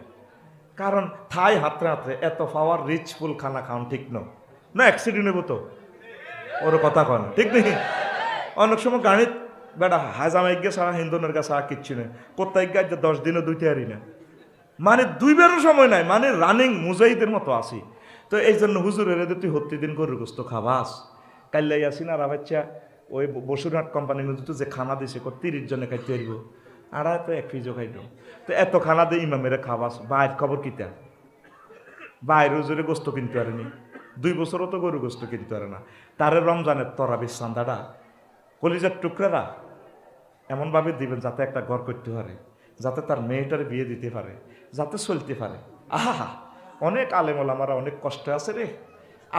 কারণ থাই হাতরে হাতরে এত পাওয়ার রিচফুল খানা খাওয়ান ঠিক না অ্যাক্সিডেন্ট হইব তো, ওর কথা কন ঠিক নেই। অনেক সময় গাড়ি বেটা হাজামাই গিয়ে সারা হিন্দুনের কাছে আর কিচ্ছু নেই, কোথায় গিয়ে 10 দিনও দুইতে হারি না, মানে 2 বেরও সময় নাই, মানে রানিং মুজাহিদের মতো আসি। তো এই জন্য হুজুরের তুই হত্যি দিন গরুর গোস্ত খাবাস, কাল্লাই আসি না বাচ্চা ওই বসুরহাট কোম্পানির মধ্যে যে খানা দিছে 30 জনে খাইতে পারব, আর তো 1 ফ্রিজও খাইত। তো এত খানা দিয়ে ইমামেরা খাবাস, বাইর খবর কিতা, বাইরে হুজুরে গোস্ত কিনতে পারেনি, 2 বছরও তো গরু গোস্ত কিনতে পারে না। তারে রমজানের তরাবির চান্দাটা কলিজার টুকরারা এমনভাবে দিবেন যাতে একটা ঘর করতে পারে, যাতে তার মেয়েটার বিয়ে দিতে পারে, যাতে চলতে পারে। আহা, অনেক আলেম ওলামারা অনেক কষ্ট আছে রে।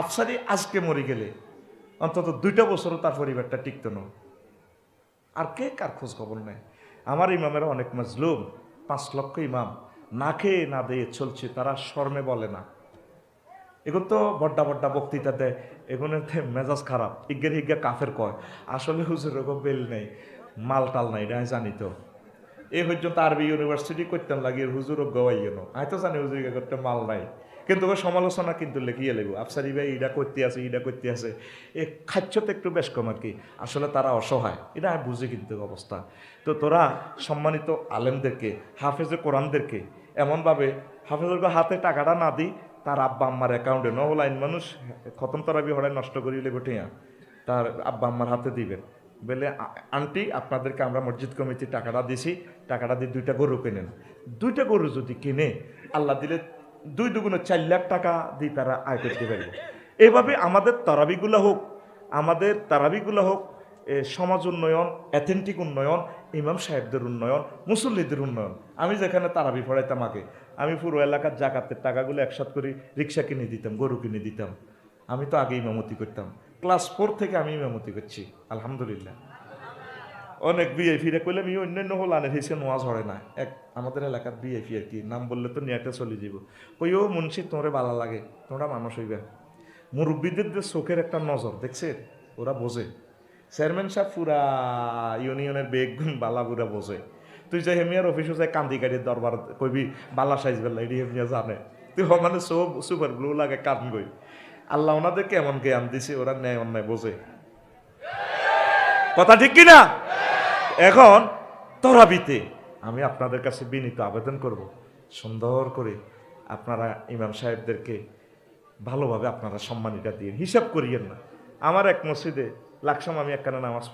আফসারি আজকে মরে গেলে অন্তত 2টা বছরও তার পরিবারটা টিকত না, আর কে কার খোঁজ খবর নেয়। আমার ইমামেরা অনেক মাজলুম, 5 লক্ষ ইমাম না খেয়ে না দিয়ে চলছে, তারা শর্মে বলে না। এগুলো তো বড্ডা বড্ডা বক্তৃতা দেয়, এগুলোতে মেজাজ খারাপ, ইজ্ঞের হিজ্ঞা কাফের কয়। আসলে হুজুর ওগো বেল নেই, মাল টাল নাই, এটা জানি তো। এই পর্যন্ত আরবি ইউনিভার্সিটি করতাম লাগিয়ে হুজুর গাওয়াইয়েন, আমি তো জানি হুজুর করতে মাল নাই, কিন্তু ওই সমালোচনা কিন্তু লেখিয়ে লেগো আফসারি ভাই ইটা করতে আছে, ইটা করতে আছে। এ খাচ্ছতে একটু বেশ কম আর কি, আসলে তারা অসহায়, এটা আমি বুঝি কিন্তু অবস্থা। তো তোরা সম্মানিত আলেমদেরকে, হাফেজে কোরআনদেরকে এমনভাবে হাফেজের হাতে টাকাটা না দিই, তার আব্বা আম্মার অ্যাকাউন্টে নহলাইন মানুষ খতম তারাবি হড়ায় নষ্ট করিলে গোটিয়া তার আব্বা আম্মার হাতে দিবেন, বলে আন্টি আপনাদেরকে আমরা মসজিদ কমিটি টাকাটা দিছি, টাকাটা দিয়ে 2টা গরু কেনেন। 2টা গরু যদি কিনে আল্লাহ দিলে 2 দুগুণে 4 লাখ টাকা দিয়ে তারা আয় করতে পারবে। এভাবে আমাদের তারাবিগুলো হোক, আমাদের তারাবিগুলো হোক সমাজ উন্নয়ন, অ্যাথেন্টিক উন্নয়ন, ইমাম সাহেবদের উন্নয়ন, মুসল্লিদের উন্নয়ন। আমি যেখানে তারাবি পড়াইতাম আগে, আমি পুরো এলাকার জাকাতের টাকাগুলো একসাথ করে রিক্সা কিনে দিতাম, গরু কিনে দিতাম। আমি তো আগে ইমামতি করতাম, ক্লাস 4 থেকে আমি ইমামতি করছি আলহামদুলিল্লাহ। অনেক বিআইপিরা কইলে আমি অন্যান্য হল আনে হিসেবে নোয়াজ হয় না, এক আমাদের এলাকার বিআইপি আর কি, নাম বললে তো নিয়ে চলে যাব। কইও মুন্সি তোমরা ভালো লাগে, তোমরা মানুষ হইবে। মুরব্বীদের যে চোখের একটা নজর দেখছে, ওরা বোঝে। চেয়ারম্যান সাহেব পুরা ইউনিয়নের বেগুন বালা পুরা বোঝে। তুই যে হেমিয়ার অফিসে যাই কান্দি গাড়ির দরবার কইবি বালা সাইজ বেলা, এটি হেমিয়া জানে। তুই মানে সব সুপার গ্লু লাগে কান গই। আল্লাহ ওনাদেরকে এমন জ্ঞান দিছে, ওরা ন্যায় অন্যায় বোঝে। কথা ঠিক কিনা? এখন তরাবিতে আমি আপনাদের কাছে বিনীত আবেদন করব, সুন্দর করে আপনারা ইমাম সাহেবদেরকে ভালোভাবে আপনারা সম্মানিটা দিয়ে হিসাব করিয়েন না। আমার এক মসজিদে লাকসাম আমি একখানা নামাজ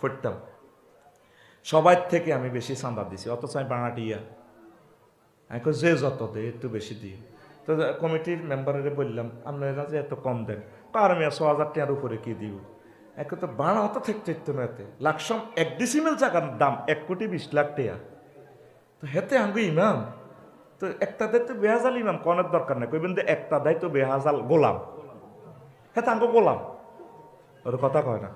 পড়তাম, সবাই থেকে আমি বেশি চাঁদা দিছি, অথচ আমি বানাটিয়া এখন যে যত দেয় একটু বেশি দিই। তো কমিটির মেম্বারের বললাম আপনারা যে এত কম দেন, কার আমি 100,000 টাকার উপরে কি দিব, একে তো বাড়া হতো থাকতে না। এতে লাকসাম 1 ডিসিমেল জায়গার দাম 1,20,00,000 টাকা। তো হেতে আঙ্গু ইমাম তো একটা দেয় তো বেহাজাল ইমাম কনের দরকার নাই, কইবেন যে একটা দেয় তো বেহাজাল গোলাম, হেতে আঙ্গু গোলাম, ওর কথা কয় না।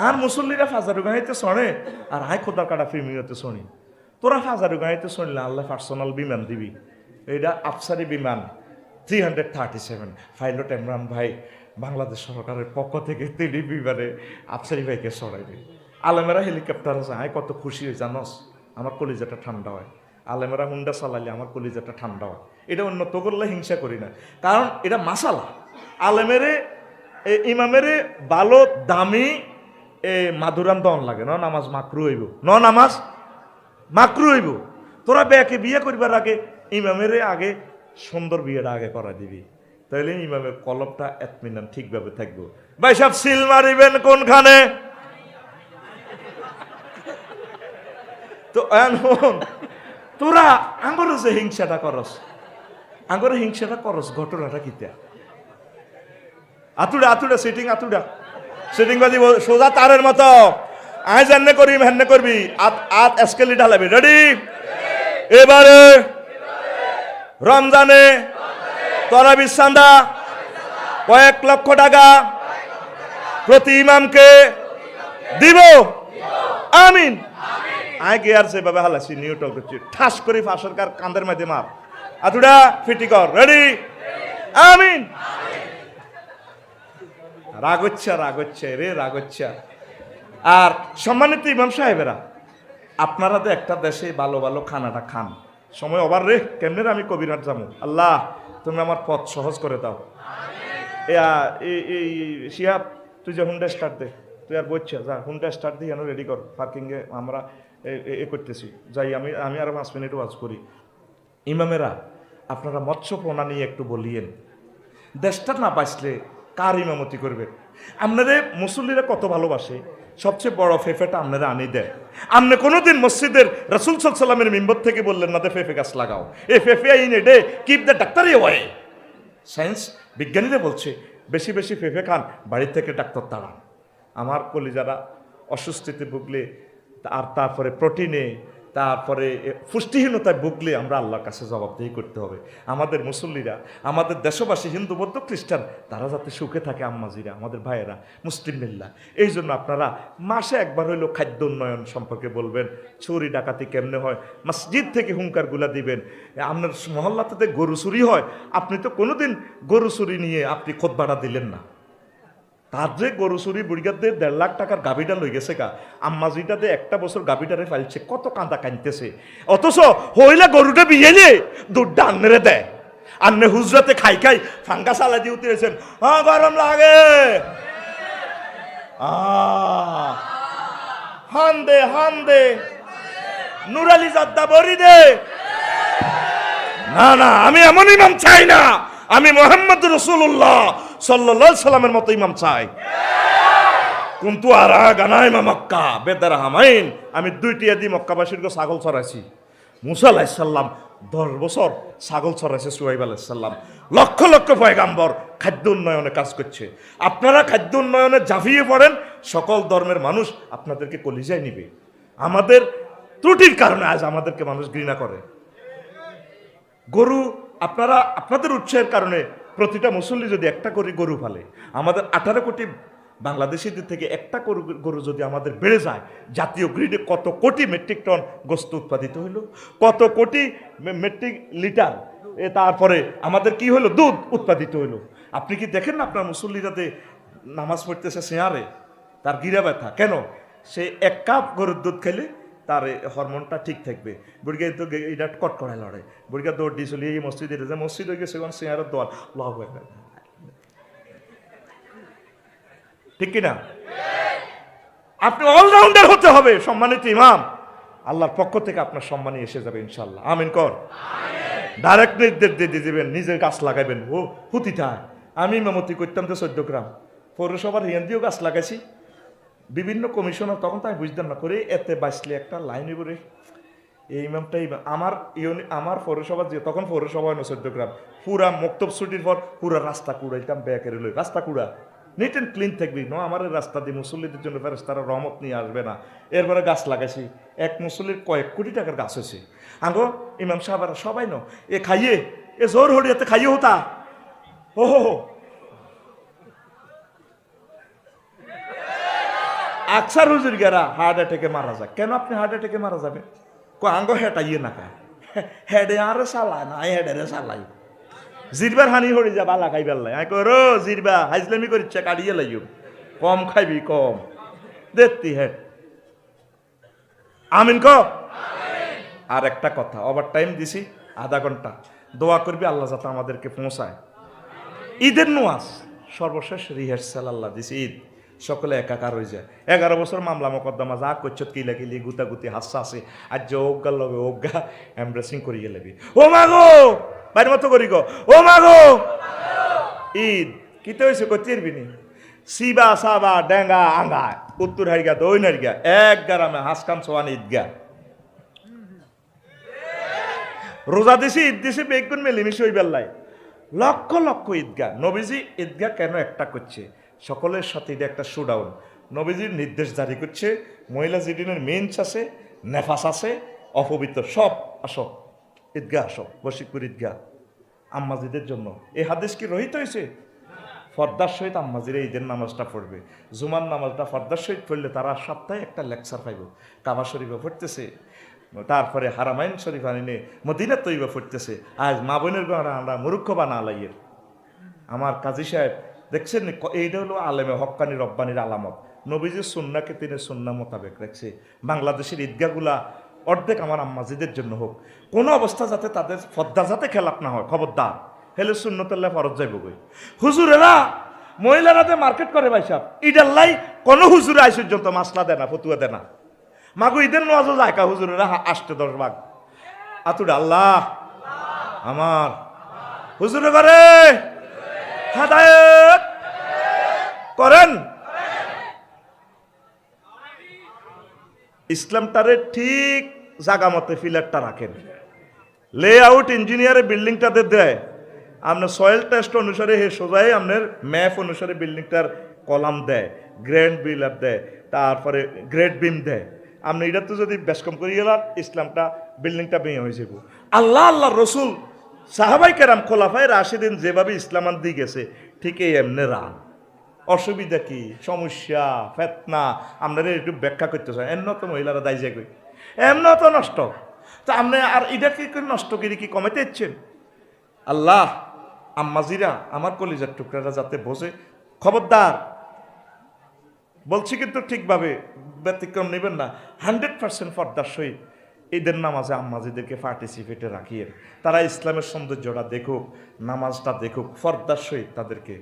আর মুসল্লিরা ফাজারু গাঁইতে শোনে, আর হাই খোদার কাটা ফিমিতে শুনি। তোরা ফাজারু গাঁইতে শুনলে আল্লাহ পার্সোনাল বিমান দিবি, এইটা আফসারি বিমান 337 পাইলট ইমরান ভাই বাংলাদেশ সরকারের পক্ষ থেকে তিনি বিমানে আফসারি ভাইকে সরাইবে। আলেমেরা হেলিকপ্টার আছে, আয় কত খুশি হয়ে জানস, আমার কলিজাটা ঠান্ডা হয়। আলেমেরা হুন্ডা চালাইলে আমার কলিজাটা ঠান্ডা হয়। এটা উন্নত করলে হিংসা করি না, কারণ এটা মাসালা। আলেমেরে ইমামেরে ভালো দামি এ মাধুরাম দন লাগে ন নামাজ মাকরু হইব ন নামাজ মাকরু হইব। তোরা বেকে বিয়ে করবার আগে ইমামের আগে সুন্দর বিয়েটা আগে করা দিবি, তাহলে ইমামের কলবটা এতমিনান ঠিকভাবে থাকবো। ভাই সব সিল মারিবেন কোনখানে? তো এখন তোরা আঙ্গর যে হিংসাটা করস, আঙ্গর হিংসাটা করস, ঘটনাটা কিতা? আতুডা আতুডা সিটিং আতুডা সিটিং বাজি সোজা তারের মতো আয় জান্নে করি হেন্নে করবি, আত আত এসকেলি ঢালাবি। রেডি? এবারে রমজানে তরাবির চাঁদা কয়েক লক্ষ টাকা প্রতি ইমামকে দিব। আমিন। আয় গে আর সেভাবে হালাসি নিউটল করছি, ঠাস করে ফাঁসের কার কান্দের মাঝে মার। আতুডা ফিটি কর। রেডি? আমিন। রাগচ্ছা রাগচ্ছা রে রাগচ্ছা। আর সম্মানিত ইমাম সাহেবেরা, আপনারা তো একটা দেশে ভালো ভালো খানাটা খান, সময় ওভার রে কেমনে আমি কবিরাট যাবো। আল্লাহ তুমি আমার পথ সহজ করে দাও। এই শিহাব তুই যে হুন্ডা স্টার্ট দে, তুই আর বলছে যা হুন্ডা স্টার্ট দিয়ে যেন রেডি কর, পার্কিংয়ে আমরা এ করতেছি যাই। আমি আরো 5 মিনিট ওয়াজ করি। ইমামেরা আপনারা মৎস্য পোনা নিয়ে একটু বলিয়েন, দেশটা না বাঁচলে কার ইমামতি করবে? আপনারে মুসল্লিরা কত ভালোবাসে, সবচেয়ে বড় ফেফেটা আপনারা আনি দেয়। আপনি কোনোদিন মসজিদের রাসূল সাল্লাল্লাহু আলাইহি ওয়াসাল্লামের মিম্বর থেকে বললেন না যে ফেফে গাছ লাগাও, এ ফেফে in a day keep the doctor away. Science বিজ্ঞানীরা বলছে বেশি বেশি ফেফে খান, বাড়ি থেকে ডাক্তার তাড়ান। আমার কলিজারা অসুস্থতে ভুগলে আর তারপরে প্রোটিনে তারপরে পুষ্টিহীনতায় ভুগলে আমরা আল্লাহর কাছে জবাবদিহি করতে হবে। আমাদের মুসল্লিরা, আমাদের দেশবাসী, হিন্দু বৌদ্ধ খ্রিস্টান, তারা যাতে সুখে থাকে, আম্মাজিরা, আমাদের ভাইয়েরা, মুসলিম মিল্লা। এই জন্য আপনারা মাসে একবার হইলো খাদ্য উন্নয়ন সম্পর্কে বলবেন, চুরি ডাকাতি কেমনে হয়, মসজিদ থেকে হুঙ্কারগুলা দিবেন। আপনার মহল্লাতে গরু চুরি হয়, আপনি তো কোনোদিন গরু চুরি নিয়ে আপনি খোদবাড়া দিলেন না। তার যে গরু চুরি বুড়িগাদের 1.5 লাখ টাকার গাভিটা লই গেছে গা, আম্মাজিটাতে একটা বছর গাভিটারে ফাইলছে, কত কাঁদা কাঁদতেছে। অথচ হইলে গরুটা বিয়ে যে দুধটা আন্নেরে দেয়, আন্নে হুজরাতে খাই খাই ফাঙ্গা সালা দিয়ে উঠতেছেন, হ্যাঁ গরম লাগে, হান দে হান দে, নুরালি জাদ্দা বরি দে। না না, আমি এমন ইমাম চাই না, আমি মুহাম্মদ রাসূলুল্লাহ সাল্লাল্লাহু আলাইহি সাল্লামের মতো ইমাম চাই। কিন্তু আরা গানায় মক্কা বেদার হামাইন, আমি 2টি আদি মক্কাবাসীর ছাগল চড়াইছি। মুসা আলাইহিস সালাম 10 বছর ছাগল চড়াইছে, সুহাইব আলাইহিস সালাম, লক্ষ লক্ষ পয়গাম্বর খাদ্য উন্নয়নে কাজ করছে। আপনারা খাদ্য উন্নয়নে ঝাঁপিয়ে পড়েন, সকল ধর্মের মানুষ আপনাদেরকে কলিজায় নিবে। আমাদের ত্রুটির কারণে আজ আমাদেরকে মানুষ ঘৃণা করে। গরু আপনারা আপনাদের উৎসাহের কারণে প্রতিটা মুসল্লি যদি একটা করে গরু ফালে, আমাদের 18 কোটি বাংলাদেশিদের থেকে একটা গরু যদি আমাদের বেড়ে যায়, জাতীয় গ্রিডে কত কোটি মেট্রিক টন গোস্ত উৎপাদিত হইল, কত কোটি মেট্রিক লিটার তারপরে আমাদের কি হলো, দুধ উৎপাদিত হইল। আপনি কি দেখেন না আপনার মুসল্লিরাতে নামাজ পড়তেছে চেয়ারে, তার গিরা ব্যথা কেন? সে 1 কাপ গরুর দুধ খেলে তার হরমোনটা ঠিক থাকবে। বুড়িগা তো এটা কট করায় লড়ে, বুড়িগা দৌড় দিয়ে চলে এই মসজিদে যে মসজিদ হয়ে গেছে চেয়ারের দোয়ার লাভ হয়ে গেল, ঠিক কিনা? আপনি অলরাউন্ডার হতে হবে সম্মানিত ইমাম, আল্লাহর পক্ষ থেকে আপনার সম্মানই এসে যাবে ইনশাল্লাহ। আমিন কর। ডাইরেক্ট নির্দেশ দিয়ে দিবেন, নিজের গাছ লাগাইবেন। ও হুতিটায় আমি ইমামতি করতাম তো 14 গ্রাম, পৌরসভার হিয়ান্দিও গাছ লাগাইছি, বিভিন্ন কমিশনার, তখন তাই বুঝতাম না করে এতে বাঁচলে একটা লাইন এবারে এই ইমামটাই আমার পৌরসভা, যে তখন পৌরসভা হয় না 14 গ্রাম, পুরা মক্তব ছুটির পর পুরা রাস্তা কুড়াইতাম, ব্যাকের লই রাস্তা কুড়া নিট অ্যান্ড ক্লিন থাকবি ন, আমার রাস্তা দিয়ে মুসল্লিদের জন্য ফেরেশতারা রহমত নিয়ে আসবে না। এরপরে গাছ লাগাইছি, এক মুসল্লির কয়েক কোটি টাকার গাছ হয়েছে। আঙ্গো ইমাম সাহেবরা সবাই ন এ খাইয়ে এ জোর হড়িয়াতে খাইয়ে হতা ও আকসার হুজুর গেরা হার্ট অ্যাটাকে মারা যায়। কেন আপনি হার্ট অ্যাটাকে মারা যাবেন? আঙ্গো হেঁটাইয়ে না খায়, হেডে আরে চালায় না, হেডেরে চালাই জিরবার হানি হড়ি যা বালা খাইবার লাই করো জিরবা হাইজলামি করিচ্ছে কাটিয়ে লাইও, কম খাইবি কম দেখতি হেড। আমিন ক। আর একটা কথা, ওভার টাইম দিছি আধা ঘন্টা, দোয়া করবি আল্লাহ যাতে আমাদেরকে পৌঁছায়। ঈদের নোয়াজ সর্বশেষ রিহার্সাল আল্লাহ দিছি, ঈদ সকলে একাকার হয়ে যায়। 11 বছর মামলা মকদ্দমা যা করছ কিলাকিলি গুতাগুতি হাসা আছে আর যে অজ্ঞা লবে অজ্ঞা এমব্রেসিং করিয়ে লেবি ও মাগো বাইর মতো করি গো ও মাগো ঈদ কিতে হয়েছে করতে পারবিনি সিবা সাবা ডেঙ্গা আঙ্গা উত্তর হারিগা দই নারিগা এক গ্রামে হাসকাম সোয়ান ঈদগা রোজা দিছি ঈদ দিছি বেগুন মেলিমিশি ওই বেলায় লক্ষ লক্ষ ঈদগা। নবীজি ঈদগা কেন একটা করছে সকলের সাথে এটা একটা শোডাউন। নবীজির নির্দেশ জারি করছে মহিলা যেদিনের মেন্স আছে নেফাস আছে অপবিত্র সব আসো ঈদগা আসো বশিকপুর ঈদগা আম্মাজিদের জন্য। এই হাদিস কি রহিত হয়েছে? ফর্দার সহিত আম্মাজিরা ঈদের নামাজটা পড়বে। জুমার নামাজটা ফর্দার সহিত পড়লে তারা সপ্তাহে একটা লেকচার পাইব। কাবা শরীফে পড়তেছে, তারপরে হারামাইন শরীফ আনিনে মদিনা তৈবা পড়তেছে। আজ মা বোনের গড়া আমরা মূর্খ বানা আলাইয়ের। আমার কাজী সাহেব দেখছেন এইটা হলো আলেমে হক্কানি রব্বানির আলামত। নবীজির সুন্নাকে তিনি সুন্না মোতাবেক রাখছে। বাংলাদেশের ঈদগাহগুলা অর্ধেক আমার আম্মাজিদের জন্য হোক, কোনো অবস্থা যাতে তাদের ফদ্দা যাতে খেলাপ না হয় খবরদার। হেলে শূন্যতাল্লাহ ফরজ যাইব গই। হুজুরেরা মহিলারাতে মার্কেট করে ভাই সাহেব ঈদাল্লাই কোনো হুজুরে আইস পর্যন্ত মাসলা দেয় না, ফতুয়া দেয় না। মাগো ঈদের নওয়াজও যায় কা হুজুরেরা 8-10 ভাগ আতুডা আল্লাহ আমার হুজুরে করে হেদায়েত করেন। ইসলামটারে ঠিক জাগা মতে ফিলারটা রাখেন। লে আউট ইঞ্জিনিয়ারে বিল্ডিংটাতে দেয় আপনার সয়েল টেস্ট অনুসারে হে সোজাই আপনার ম্যাপ অনুসারে বিল্ডিংটার কলাম দেয়, গ্র্যান্ড বিল্ডার দেয়, তারপরে গ্রেড বিম দেয়। আপনি এটা তো যদি বেশকম করি গেলাম ইসলামটা বিল্ডিংটা ভেঙে হয়ে যাব। আল্লাহ আল্লাহ রসুল সাহাবাই কেরাম খোলাফায় রাশিদিন যেভাবে ইসলামান দিয়ে গেছে ঠিক এই এমনি রান। অসুবিধা কি সমস্যা ফেতনা আপনারা একটু ব্যাখ্যা করতে চান এমন তো মহিলারা দায় যায় এমন তো নষ্ট তা আপনি আর এটা কি নষ্ট করে কি কমাইতে ইচ্ছেন? আল্লাহ আম্মাজিরা আমার কলিজার টুকরারা যাতে বোঝে খবরদার বলছি কিন্তু ঠিকভাবে ব্যতিক্রম নেবেন না। 100% ফর্দার সহিত ঈদের নামাজে আম্মাজিদেরকে পার্টিসিপেটে রাখিয়েন। তারা ইসলামের সৌন্দর্যটা দেখুক, নামাজটা দেখুক ফর্দার সহিত তাদেরকে,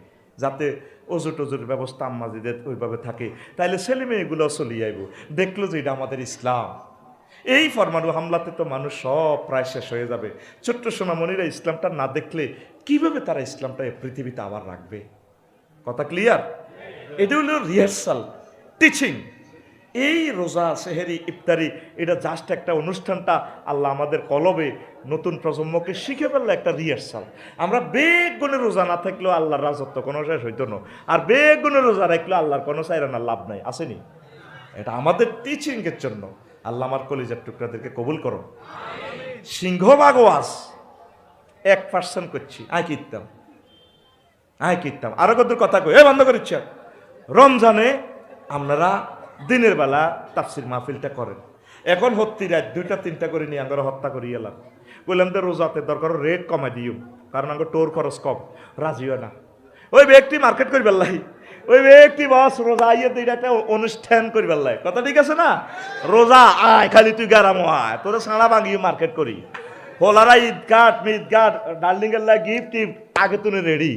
যাতে অজু টজুর ব্যবস্থা আম্মাজিদের ওইভাবে থাকে। তাইলে ছেলে মেয়েগুলো চলিয়ে আইব দেখলো যে এটা আমাদের ইসলাম। এই পরমাণু হামলাতে তো মানুষ সব প্রায় শেষ হয়ে যাবে। ছোট্ট সোনামণিরা ইসলামটা না দেখলে কিভাবে তারা ইসলামটা পৃথিবীতে আবার রাখবে? কথা ক্লিয়ার? এটা হলো রিহার্সাল টিচিং। এই রোজা সেহেরি ইফতারি এটা জাস্ট একটা অনুষ্ঠানটা আল্লাহ আমাদের কলবে নতুন প্রজন্মকে শিখে ফেললে একটা রিহার্সাল। আমরা বেগুনে রোজা না থাকলেও আল্লাহর রাজত্ব কোনো শেষ হইতো না, আর বেগুনে রোজা রাখলেও আল্লাহর কোনো চাইরানার লাভ নাই, আসেনি? এটা আমাদের টিচিংয়ের জন্য। আল্লাহ আমার কলিজার টুকরাদেরকে কবুল করো। সিংহভাগ ওয়াজ 1% করছি আয় কিতাম আরো কত কথা কই বন্ধ করিচ্ছে। রমজানে আপনারা দিনের বেলা তাফসির মাহফিলটা করেন। এখন হত্তি রাত 2টা-3টা করে নিয়ে আমরা হত্যা করি এলাম। বললাম তো রোজাতে দরকার রেট কমাই দিও, কারণ আমরা টোর খরচ কম, রাজিও না। ওই ব্যক্তি মার্কেট করি বেল্লাই, ওই ব্যক্তি বস রোজা আইয়ে তো এটা একটা অনুষ্ঠান করি বেল্লাই। কথা ঠিক আছে না? রোজা আয় খালি তুই গারামো আয়, তোরা সাড়া ভাঙিয়ে মার্কেট করি। হোলারা ঈদ কাট মিদ কাট ডার্লিং এর গিফট টিফট আগে তুমি রেডি,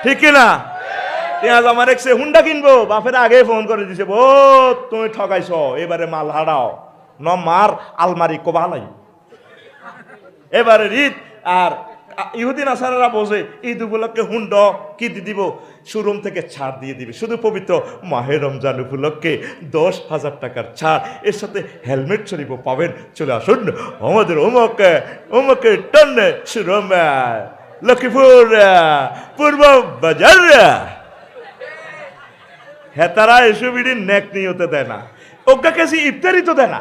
ঠিক কিনা? পেঁয়াজ আমার একসে হুন্ডা কিনবো, বাপের আগে ফোন করে দিছে বো তুমি ঠকাইছ, এবারে মাল হারাও ন মার আলমারি কোবালাই। এবারে ঈদ আর ইহুদিন আসারারা বোঝে ঈদ উপলক্ষে হুন্ড কি দিব, শোরুম থেকে ছাড় দিয়ে দিবে। শুধু পবিত্র মাহে রমজান উপলক্ষে 10,000 টাকার ছাড়, এর সাথে হেলমেট শরীফও পাবেন। চলে আসুন আমাদের ওমকে টন্নে শোরুম লক্ষ্মীপুর পূর্ব বাজার। হেতারা এসব ইডি নেক নিয়তে দেয় না, ওকে কেসি ইফতারি তো দেয় না,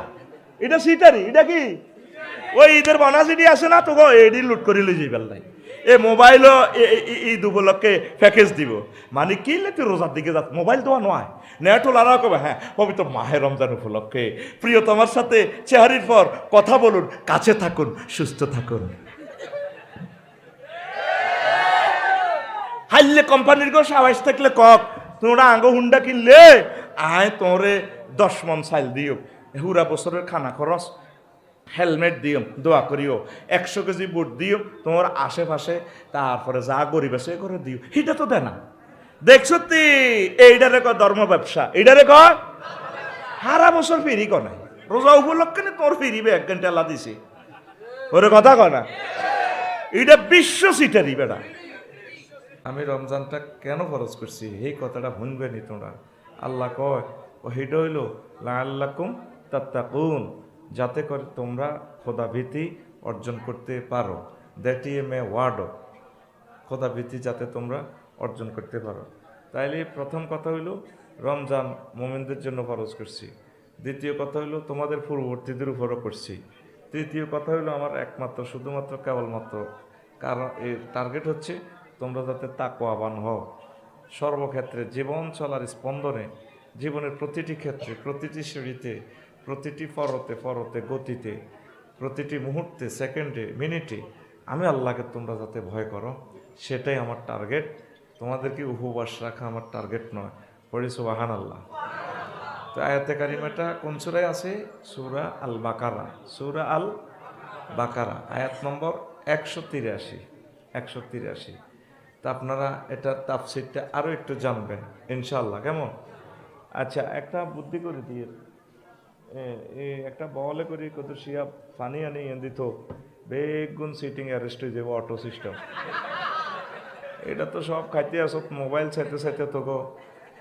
এটা সিটারি। এটা কি ওই ঈদের বানাজিডি আসে না তো এডি লুট করে লই যাইবার নাই। এ মোবাইলও ঈদ উপলক্ষে প্যাকেজ দিব, মানে কি তুই রোজার দিকে যা মোবাইল দেওয়া নয় নেটোলারা কবে হ্যাঁ পবিত্র মাহে রমজান উপলক্ষে প্রিয়তমার সাথে চেহারির পর কথা বলুন, কাছে থাকুন, সুস্থ থাকুন। হাইলে কোম্পানির গো সাবাস থাকলে কক তোমরা আঙ্গ হুন্ডা কিনলে আয় তোরে 10 মন চাইল দিও, হুরা বছরের খানা খরচ, হেলমেট দিও, দোয়া করিও, 100 কেজি বুট দিও তোমার আশেপাশে, তারপরে যা গরিব আছে করে দিও। এটা তো দেয় না। দেখছো তুই এইটারে কয় ধর্ম ব্যবসা, এইটারে কয় সারা বছর ফিরি কয় নাই, রোজা উপলক্ষে তোর ফিরিবে 1 ঘন্টা আল্লাহ দিছি, ওরে কথা কয় না, এটা বিশ্ব সিটারি বেটা। আমি রমজানটা কেন ফরজ করছি এই কথাটা শুনবে নি তোমরা। আল্লাহ কয় ও হেটা হইল লাআল্লাকুম তাত্তাকুন, যাতে করে তোমরা খোদাভীতি অর্জন করতে পারো। That E M a word of খোদাভীতি, যাতে তোমরা অর্জন করতে পারো। তাইলে প্রথম কথা হইল রমজান মোমিনদের জন্য ফরজ করছি। দ্বিতীয় কথা হইল তোমাদের পূর্ববর্তীদের উপরও করছি। তৃতীয় কথা হইল আমার একমাত্র শুধুমাত্র কেবলমাত্র কারণ এর টার্গেট হচ্ছে তোমরা যাতে তাকওয়াবান হও সর্বক্ষেত্রে, জীবন চলার স্পন্দনে, জীবনের প্রতিটি ক্ষেত্রে, প্রতিটি সিঁড়িতে, প্রতিটি পরতে গতিতে, প্রতিটি মুহূর্তে, সেকেন্ডে, মিনিটে আমি আল্লাহকে তোমরা যাতে ভয় করো, সেটাই আমার টার্গেট। তোমাদেরকে উপবাস রাখা আমার টার্গেট নয়। পড়ি সুবহানাল্লাহ। তো আয়াতে কারিমাটা কোন সূরায় আছে? সূরা আল বাকারা, সূরা আল বাকারা আয়াত নম্বর 183। তা আপনারা এটা তাফসীরটা আরও একটু জানবেন ইনশাআল্লাহ, কেমন? আচ্ছা, একটা বুদ্ধি করে দিয়ে একটা বলে করি কত শিয়া পানি আনি দিত বেগুন সিটিং অ্যারেস্ট হয়ে যাবো অটো সিস্টেম। এটা তো সব খাইতে আসো মোবাইল চাইতে চাইতে তোকে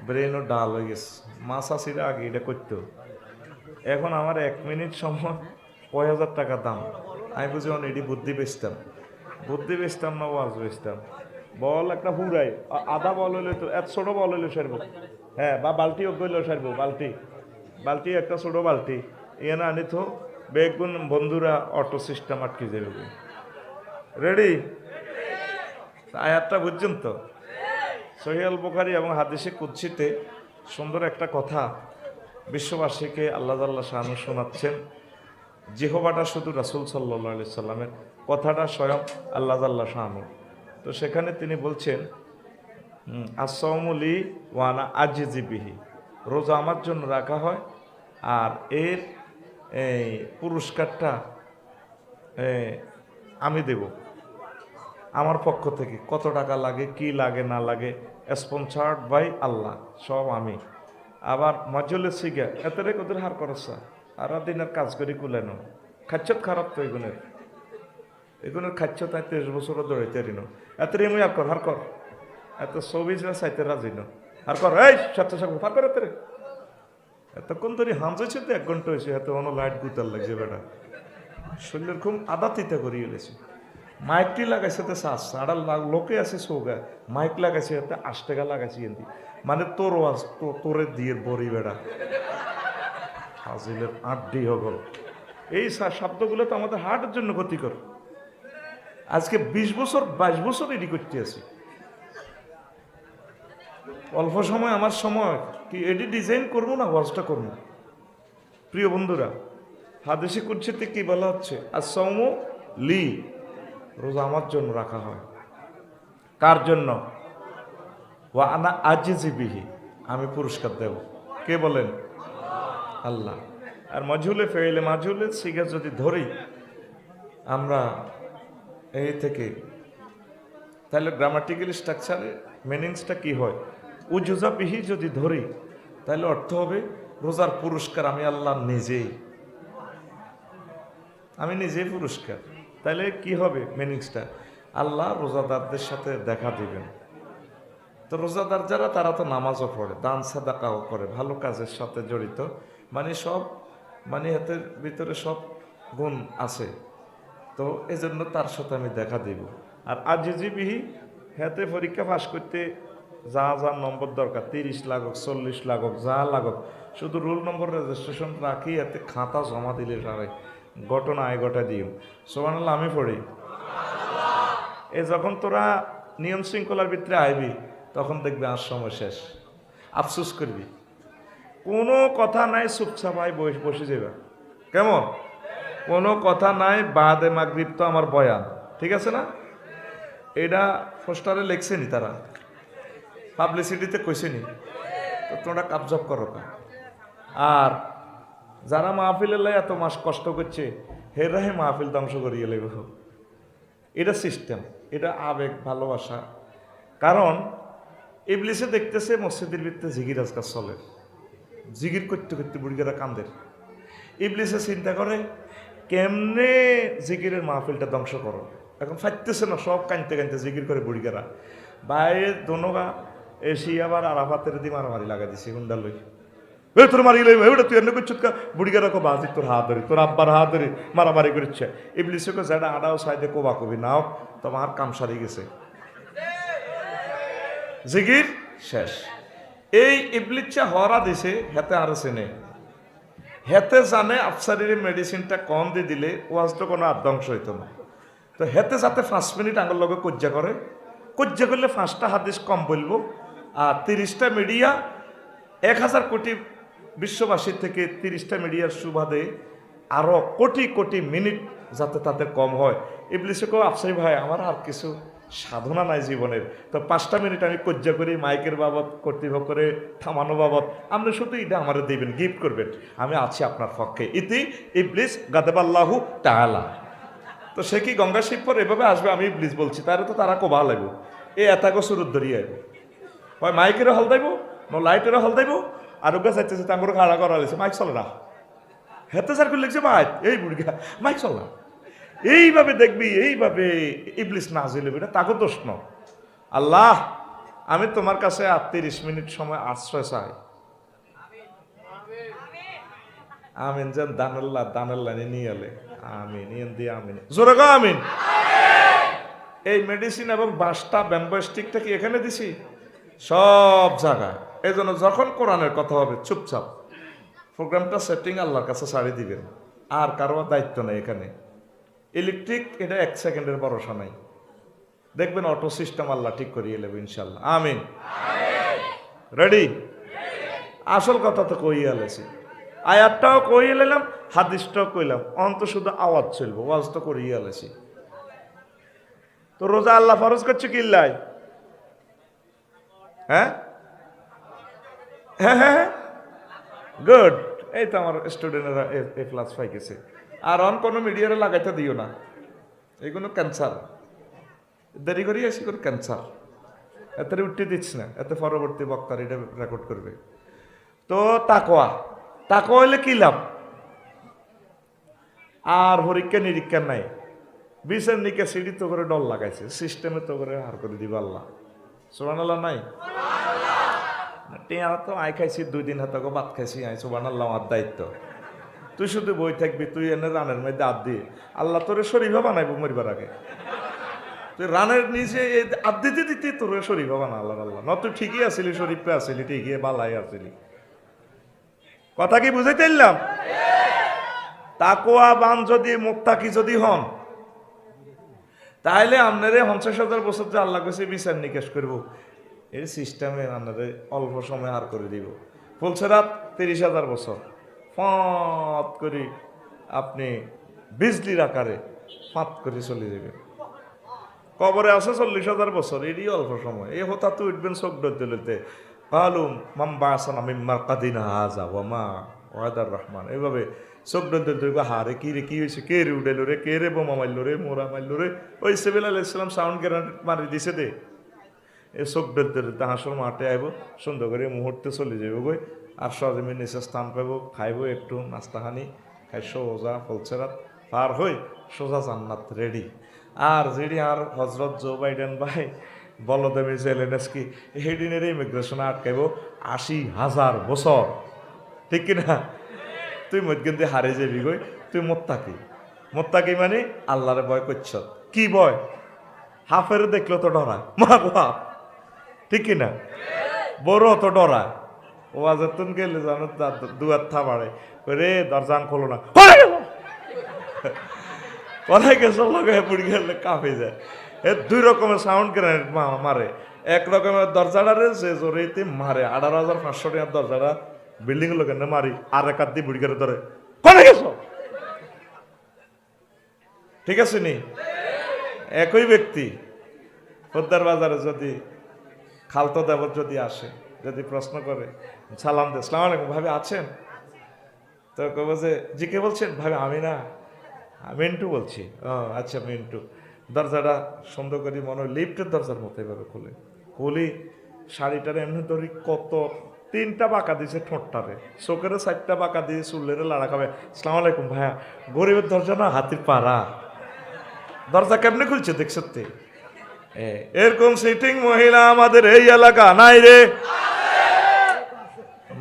ব্রেনও ডাল হয়ে গেছে। মাছ আসিরা আগে এটা করতো, এখন আমার 1 মিনিট সময় 5000 টাকা দাম। আমি বুঝি এটি বুদ্ধি বেচতাম না ওয়াজ বেচতাম। বল একটা হুড়াই আধা বল হইলে তো এত ছোট বল হইলে সারবো, হ্যাঁ, বা বালতি গইলেও সারবো, বালতি একটা ছোট বালতি এ না আনি তো বেগুন বন্ধুরা অটো সিস্টেম আটকে যাবে। রেডি? আয়াতটা বুঝছেন তো? সহিহ আল বুখারী এবং হাদিসে কুদসিতে সুন্দর একটা কথা বিশ্ববাসীকে আল্লাহ তাআলা শানু শোনাচ্ছেন। জিহবাটা শুধু রাসূল সাল্লাল্লাহু আলাইহি সাল্লামের, কথাটা স্বয়ং আল্লাহ তাআলা শানু। তো সেখানে তিনি বলছেন আস-সাওমু লি ওয়া আনা আজজি বিহি, রোজা আমার জন্য রাখা হয় আর এর পুরস্কারটা আমি দেব আমার পক্ষ থেকে। কত টাকা লাগে, কি লাগে না লাগে, স্পন্সার্ড বাই আল্লাহ, সব আমি। আবার মাজলের সিগা এতরে কদের হার করছা আর দিনের কাজ করি কুলেন খাচ্ছত খারাপ তো এগুলোর খাচ্ছ তাই 23 বছর দৌড়াইতে রিন এত রিমুই আর কর হার কর এত 24 চাইতে রাজি ন আর কর এই সাতটা সাত হার কর এত এতক্ষণ ধরে হামজেছে তো 1 ঘন্টা হয়েছে, এত অন লাইট গুতার লাগছে বেটা, শরীরের খুব আদাতিতা করিয়ে এলেছে। মাইকটি লাগাইছে তো শ্বাস আড়া লোকে আছে সৌগা, মাইক লাগাইছে এতে 8 টাকা লাগাইছি এমনি, মানে তোর ওয়াজ তোরে দিয়ে বড়ি বেড়া হাজিলের 8 ডি হগল। এই শব্দগুলো তো আমাদের হার্টের জন্য ক্ষতিকর। আজকে 20 বছর 22 বছর এডি করতে আছি, অল্প সময় আমার সময় কি এডি ডিজাইন করবো না ওয়াজটা করবো। প্রিয় বন্ধুরা, হাদিসে কুদসিতে কি বলা হচ্ছে? আস-সাওমু লি, রোজা আমার জন্য রাখা হয়। কার জন্য? ওয়া আনা আজজি বিহি, আমি পুরস্কার দেব। কে বলেন? আল্লাহ। আর মাজহুলে ফেইলে মাজহুলের সিগা যদি ধরি আমরা এই থেকে, তাহলে গ্রামাটিক্যাল স্ট্রাকচারে মিনিংসটা কি হয়? উজুজা বিহি যদি ধরি তাহলে অর্থ হবে রোজার পুরস্কার আমি আল্লাহ নিজেই, আমি নিজেই পুরস্কার। তাহলে কি হবে মিনিংসটা? আল্লাহ রোজাদারদের সাথে দেখা দিবেন। তো রোজাদার যারা তারা তো নামাজও পড়ে, দান সাদাকাও করে, ভালো কাজের সাথে জড়িত, মানে সব মানে হাতের ভিতরে সব গুণ আছে। তো এজন্য তার সাথে আমি দেখা দিব। আর আজজি বিহি, হাতে পরীক্ষা পাস করতে যা যা নম্বর দরকার, 30 লাখক 40 লাখক যা লাগক, শুধু রোল নম্বর রেজিস্ট্রেশন রাখি এতে খাতা জমা দিলে সারে ঘটনা আয় ঘটা দিও। সুবহানাল্লাহ আমি পড়ি। এ যখন তোরা নিয়ম শৃঙ্খলার ভিতরে আইবি তখন দেখবি আর সময় শেষ, আফসোস করবি। কোনো কথা নাই, চুপচাপ আই বসে যাবে। কেমন? কোনো কথা নাই, বাদে মাগরিব তো আমার বয়ান, ঠিক আছে না? এটা পোস্টারে লেখছেনি, তারা পাবলিসিটিতে কইছেনি, তো তোমরা কাবজাব করো না। আর যারা মাহফিলের লাই এত মাস কষ্ট করছে হেরাহে মাহফিল ধ্বংস করিয়ে লেগে, এটা সিস্টেম, এটা আবেগ ভালোবাসা। কারণ ইবলিসে দেখতেছে মসজিদের ভিতরে জিগির আজকাল চলে, জিগির করতে করতে বুড়িগারা কান্দের। ইবলিসে চিন্তা করে কেমনে জিগিরের মাহফিলটা ধ্বংস করো, এখন ফাইতেছে না, সব কানতে কানতে জিগির করে বুড়িগারা বাইরে দোনোগা এসি আবার আরাফাতের দিয়ে মারামারি লাগা দিছে হুন্ডা লই, তোর মারি লই ওটা তুই এনে করছিস কা, বুড়িগারা কো বাজি তোর হাত ধরি, তোর আব্বার হাত ধরি মারামারি করছে। ইবলিসে কো যেটা আড়াও সাইডে কোবা কবি নাও, তোমার কাম সারি গেছে, জিগির শেষ। এই ইবলিসা হরা দিছে হেতে আর চেনে, হেতে জানে আফসারির মেডিসিনটা কম দিয়ে দিলে ওয়াজটা কোনো ধ্বংস হইতো না। তো হেতে যাতে 5 মিনিট আঙুল লগে কজ্জা করে, কজ্জা করলে 5টা হাদিস কম বলবো, আর 30টা মিডিয়া 1000 কোটি বিশ্ববাসীর থেকে 30টা মিডিয়ার সুবাদে আরো কোটি কোটি মিনিট যাতে তাদের কম হয়। ইবলিসে কো আফসারি ভাই আমার আর কিছু সাধনা নাই জীবনের, তো 5টা মিনিট আমি কজ্জা করি মাইকের বাবদ, কর্তৃপক্ষের থামানো বাবদ, আপনি শুধু এটা আমার দিবেন, গিফট করবেন, আমি আছি আপনার পক্ষে। ইতি ইবলিস গাদাবাল্লাহু তাআলা। তো সে কি গঙ্গা শিবপুর এভাবে আসবে, আমি ইবলিস বলছি, তারা তো তারা কোবা লাগবো, এই এতাকে সুরত ধরিয়ে আইব, হয় মাইকেরও হল দাইব, ন লাইটেরও হল দাইব, আর ওকে চাইতেছে তাঙ্গুর খাড়া করা হয়েছে মাইক চলে না, হেতে স্যার করে লিখছে মাইক, এই বুড়িগা মাইক চল না, এইভাবে দেখবি, এইভাবে ইবলিস না জেলে এটা তাকে দোষ ন। আল্লাহ আমি তোমার কাছে 30 মিনিট সময় আশ্রয় চাই, আমিন যেন দানাল্লাহ নিয়ে এলে, আমিন ইয়েন দিয়ে আমিন, জোরে গো আমিন। এই মেডিসিন এবং বাসটা ব্যাম্বো স্টিকটা কি এখানে দিছি, সব জায়গায়। এই জন্য যখন কোরআনের কথা হবে চুপচাপ প্রোগ্রামটা সেটিং আল্লাহর কাছে ছাড়ি দিবেন, আর কারো দায়িত্ব নেই এখানে। ইলেকট্রিক এটা 1 সেকেন্ডের ভরসা নাই, দেখবেন অটো সিস্টেম আল্লাহ ঠিক করিয়ে নেবে ইনশাল্লাহ, আমিন। রেডি? আসল কথা তো কইয়া লেছি, আয়াতটাও কইয়ে নিলাম, হাদিসটাও কইলাম, অন্ত শুধু আওয়াজ চলবো, ওয়াজ তো করিয়া লেছি। তো রোজা আল্লাহ ফরজ করছে কিল্লাই, হ্যাঁ হ্যাঁ হ্যাঁ গুড, এই তো আমার স্টুডেন্টরা এ ক্লাস পাই গেছে। আর অন কোনো মিডিয়ারে লাগাইতে দিও না, এগুলো ক্যান্সার, দেরি করি আসি করে ক্যান্সার, এতে উঠতে দিচ্ছি না, এতে পরবর্তী বক্তার এটা রেকর্ড করবে। তো তাকওয়া, তাকওয়া হইলে কি লাভ, আর পরীক্ষা নিরীক্ষা নাই, বিচার নিকা সিঁড়ি তো করে ডল লাগাইছে, সিস্টেমে তো করে হার করে দিবা আল্লাহ, সুবহানাল্লাহ নাই টিয়া তো আই খাইছি 2 দিন হাতে ভাত খাইছি, আই সুবহানাল্লাহ আমার দায়িত্ব, তুই শুধু বই থাকবি, তুই এনে রানের মধ্যে আদ দিয়ে আল্লাহ তোরে শরীফা বানাইবো মরিবার আগে, তুই রানের নিচে আদ দিতে দিতে তোরে শরীফা বানা আল্লাহ আল্লাহ, ন তুই ঠিকই আসিলি, শরীফে আসিলি, ঠিকই বালাই আসিলি। কথা কি বুঝাইতে পারলাম? তাকওয়া বান যদি মুত্তাকি যদি হন, তাহলে আপনারে 50,000 বছর যে আল্লাহ কাছে বিচার নিকাশ করবো, এই সিস্টেমে আপনারে অল্প সময় আর করে দিব। ফুলসেরাত 30,000 বছর ফাঁত করে আপনি বিজলির আকারে ফাঁত করে চলে যাবেন। কবরে আছে 40,000 বছর, এরই অল্প সময়, এই হতা তো উঠবেন চোখ ডলতে কালুম মাম্বা আসান আমি মার্কাদিন হাজা ওয়ামা ওয়াদার রহমান, এইভাবে চোখ ডলতে হারে কি রে, কি হয়েছে, কে রে উঠেলো রে, কে রে বোমা মারলো রে, মোরা মারলো রে, ওই সেবেল আলাইহিস সালাম সাউন্ড গ্রেনেড মারি দিছে দে, এই চোখ ডলতে হাসর মাঠে আইব, সুন্দর করে মুহূর্তে চলে যাবো গই, আর সজমিন নিচে স্থান পাইব, খাইব একটু নাস্তাহানি, খাই সোজা ফুলসেরাত পার হই সোজা জান্নাত রেডি। আর যেটি আর হজরত জো বাইডেন ভাই বলদেবী জেলেনস্কি হেডিনের ইমিগ্রেশনে আটকাইব 80,000 বছর, ঠিক কিনা? তুই মধ্যে হারে যাবি গই, তুই মোত্তাকি, মোত্তাকি মানে আল্লাহরে ভয় করছ, কি ভয়, হাফের দেখলো তো ডরায়, মা বাপ, ঠিক কিনা? বড় তো ডরায়, ও আজ তুমি গেলে জানো দুয়ার থা বাড়ে রে, দরজান খোলো না, কোথায় গেছে লগে পুড়ি গেলে কাঁপে যায়। এ 2 রকমের সাউন্ড গ্রেনেড মারে, এক রকমের দরজাটারে সে জোরেতে মারে, 18,500 টাকার দরজাটা বিল্ডিং লোকে মারি, আর এক হাত দিয়ে বুড়ি করে ধরে, কোথায় গেছো, ঠিক আছে নি? একই ব্যক্তি খদ্দার বাজারে যদি খালতো দেবর যদি আসে, যদি প্রশ্ন করে, সালাম দে, আসসালামু আলাইকুম ভাবি আছেন, তো কব যে জি কে বলছেন, ভাবি আমি না মিন্টু বলছি, ও আচ্ছা মিন্টু, দরজাটা সুন্দর করে মনে হয় লিফটের দরজার মতো এভাবে খুলে খুলি, শাড়িটার এমনি ধরি কত 3টা বাঁকা দিয়েছে ঠোঁটটারে, চোখের 4টা বাঁকা দিয়ে চুলের লাড়া খাবে। আসসালামু আলাইকুম ভাইয়া, গরিবের দরজা না হাতির পাড়া, দরজা কেমনে খুলছে দেখছ? এরকম সিটিং মহিলা আমাদের এই এলাকা নাই রে।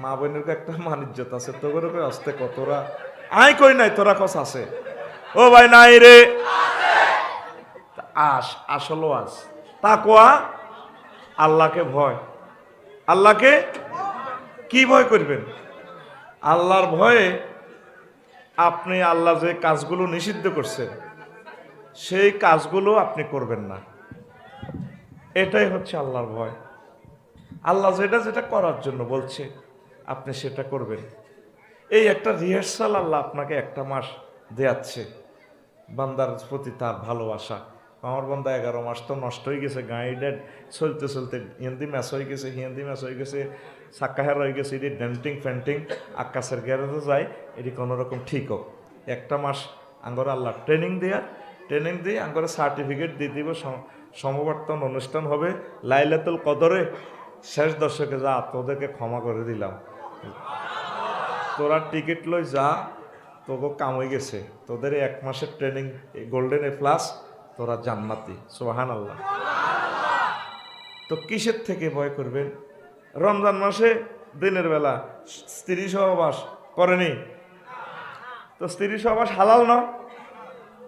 মা বোনের একটা মানিজ্যত আছে, তো করে আসতে কতরা আই কই নাই, তোরা কস আছে? ও ভাই নাই রে। আসলো তাকওয়া, আল্লাহকে ভয়। আল্লাহকে কি ভয় করবেন? আল্লাহর ভয়ে আপনি আল্লাহ যে কাজগুলো নিষিদ্ধ করছেন সেই কাজগুলো আপনি করবেন না, এটাই হচ্ছে আল্লাহর ভয়। আল্লাহ যেটা যেটা করার জন্য বলছে আপনি সেটা করবেন। এই একটা রিহার্সাল আল্লাহ আপনাকে 1 মাস দেয়াচ্ছে বান্দার প্রতি তার ভালোবাসা। আমার বান্দা 11 মাস তো নষ্ট হয়ে গেছে, গাইডেড চলতে চলতে হিন্দি ম্যাচ হয়ে গেছে, হিন্দি ম্যাচ হয়ে গেছে, সাক্কাহার হয়ে গেছে, এটি ডেন্টিং ফেন্টিং আকাশের গ্যারেজে যায়, এটি কোনোরকম ঠিক হোক। 1 মাস আঙ্গর আল্লাহ ট্রেনিং দিয়ে আঙ্গরে সার্টিফিকেট দিয়ে দিব। সমাবর্তন অনুষ্ঠান হবে লাইলাতুল কদরে, শেষ দশকে যা তোদেরকে ক্ষমা করে দিলাম, তোরা টিকিট লই যা, তোকে কাম হয়ে গেছে, তোদের 1 মাসের ট্রেনিং গোল্ডেন এ প্লাস, তোরা জান্নাতি। সুবহানাল্লাহ। তো কিসের থেকে ভয় করবেন? রমজান মাসে দিনের বেলা স্ত্রী সহবাস করেনি, তো স্ত্রী সহবাস হালাল না,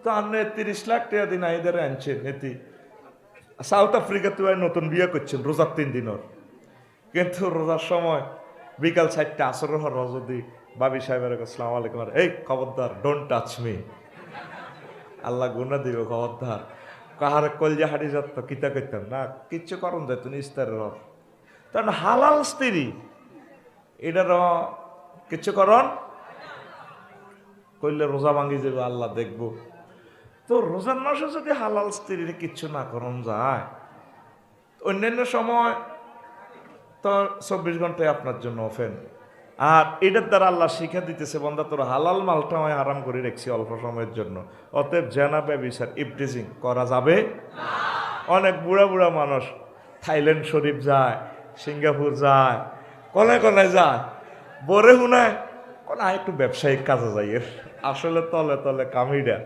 তো আপনি 30 লাখ টাকা দিন আইদারে আনছেন নেতি। সাউথ আফ্রিকাতে নতুন বিয়ে করছেন রোজার 3 দিনের, কিন্তু রোজার সময় বিকাল 4টা আসর হওয়ার যদি বাবি সাহেবের আসসালামু আলাইকুম, এই খবরদার ডোন্ট টাচ মি, আল্লাহ গুনাহ দিব, খবরদার। কাহার কলজা হাঁটি যাত কিতা করতাম না, কিচ্ছু করুন যায় তুমি ইস্তারের হর, তখন হালাল স্ত্রী এটার কিচ্ছু করন করলে রোজা ভাঙ্গি যাবে, আল্লাহ দেখবো। তো রোজার মাসে যদি হালাল স্ত্রীর কিচ্ছু না করন যায়, অন্যান্য সময় তো 24 ঘন্টায় আপনার জন্য ওপেন। আর এটার দ্বারা আল্লাহ শিক্ষা দিতেছে, বন্দা তোর হালাল মালটা আমি আরাম করে রেখেছি অল্প সময়ের জন্য, অতএব জেনা ব্যভিচার ইফটিজিং করা যাবে না। অনেক বুড়া বুড়া মানুষ থাইল্যান্ড শরীফ যায়, সিঙ্গাপুর যায়, কলায় কলায় যায়, বরে হুনায় কোন একটু ব্যবসায়িক কাজে যাই, আসলে তলে তলে কামিডা।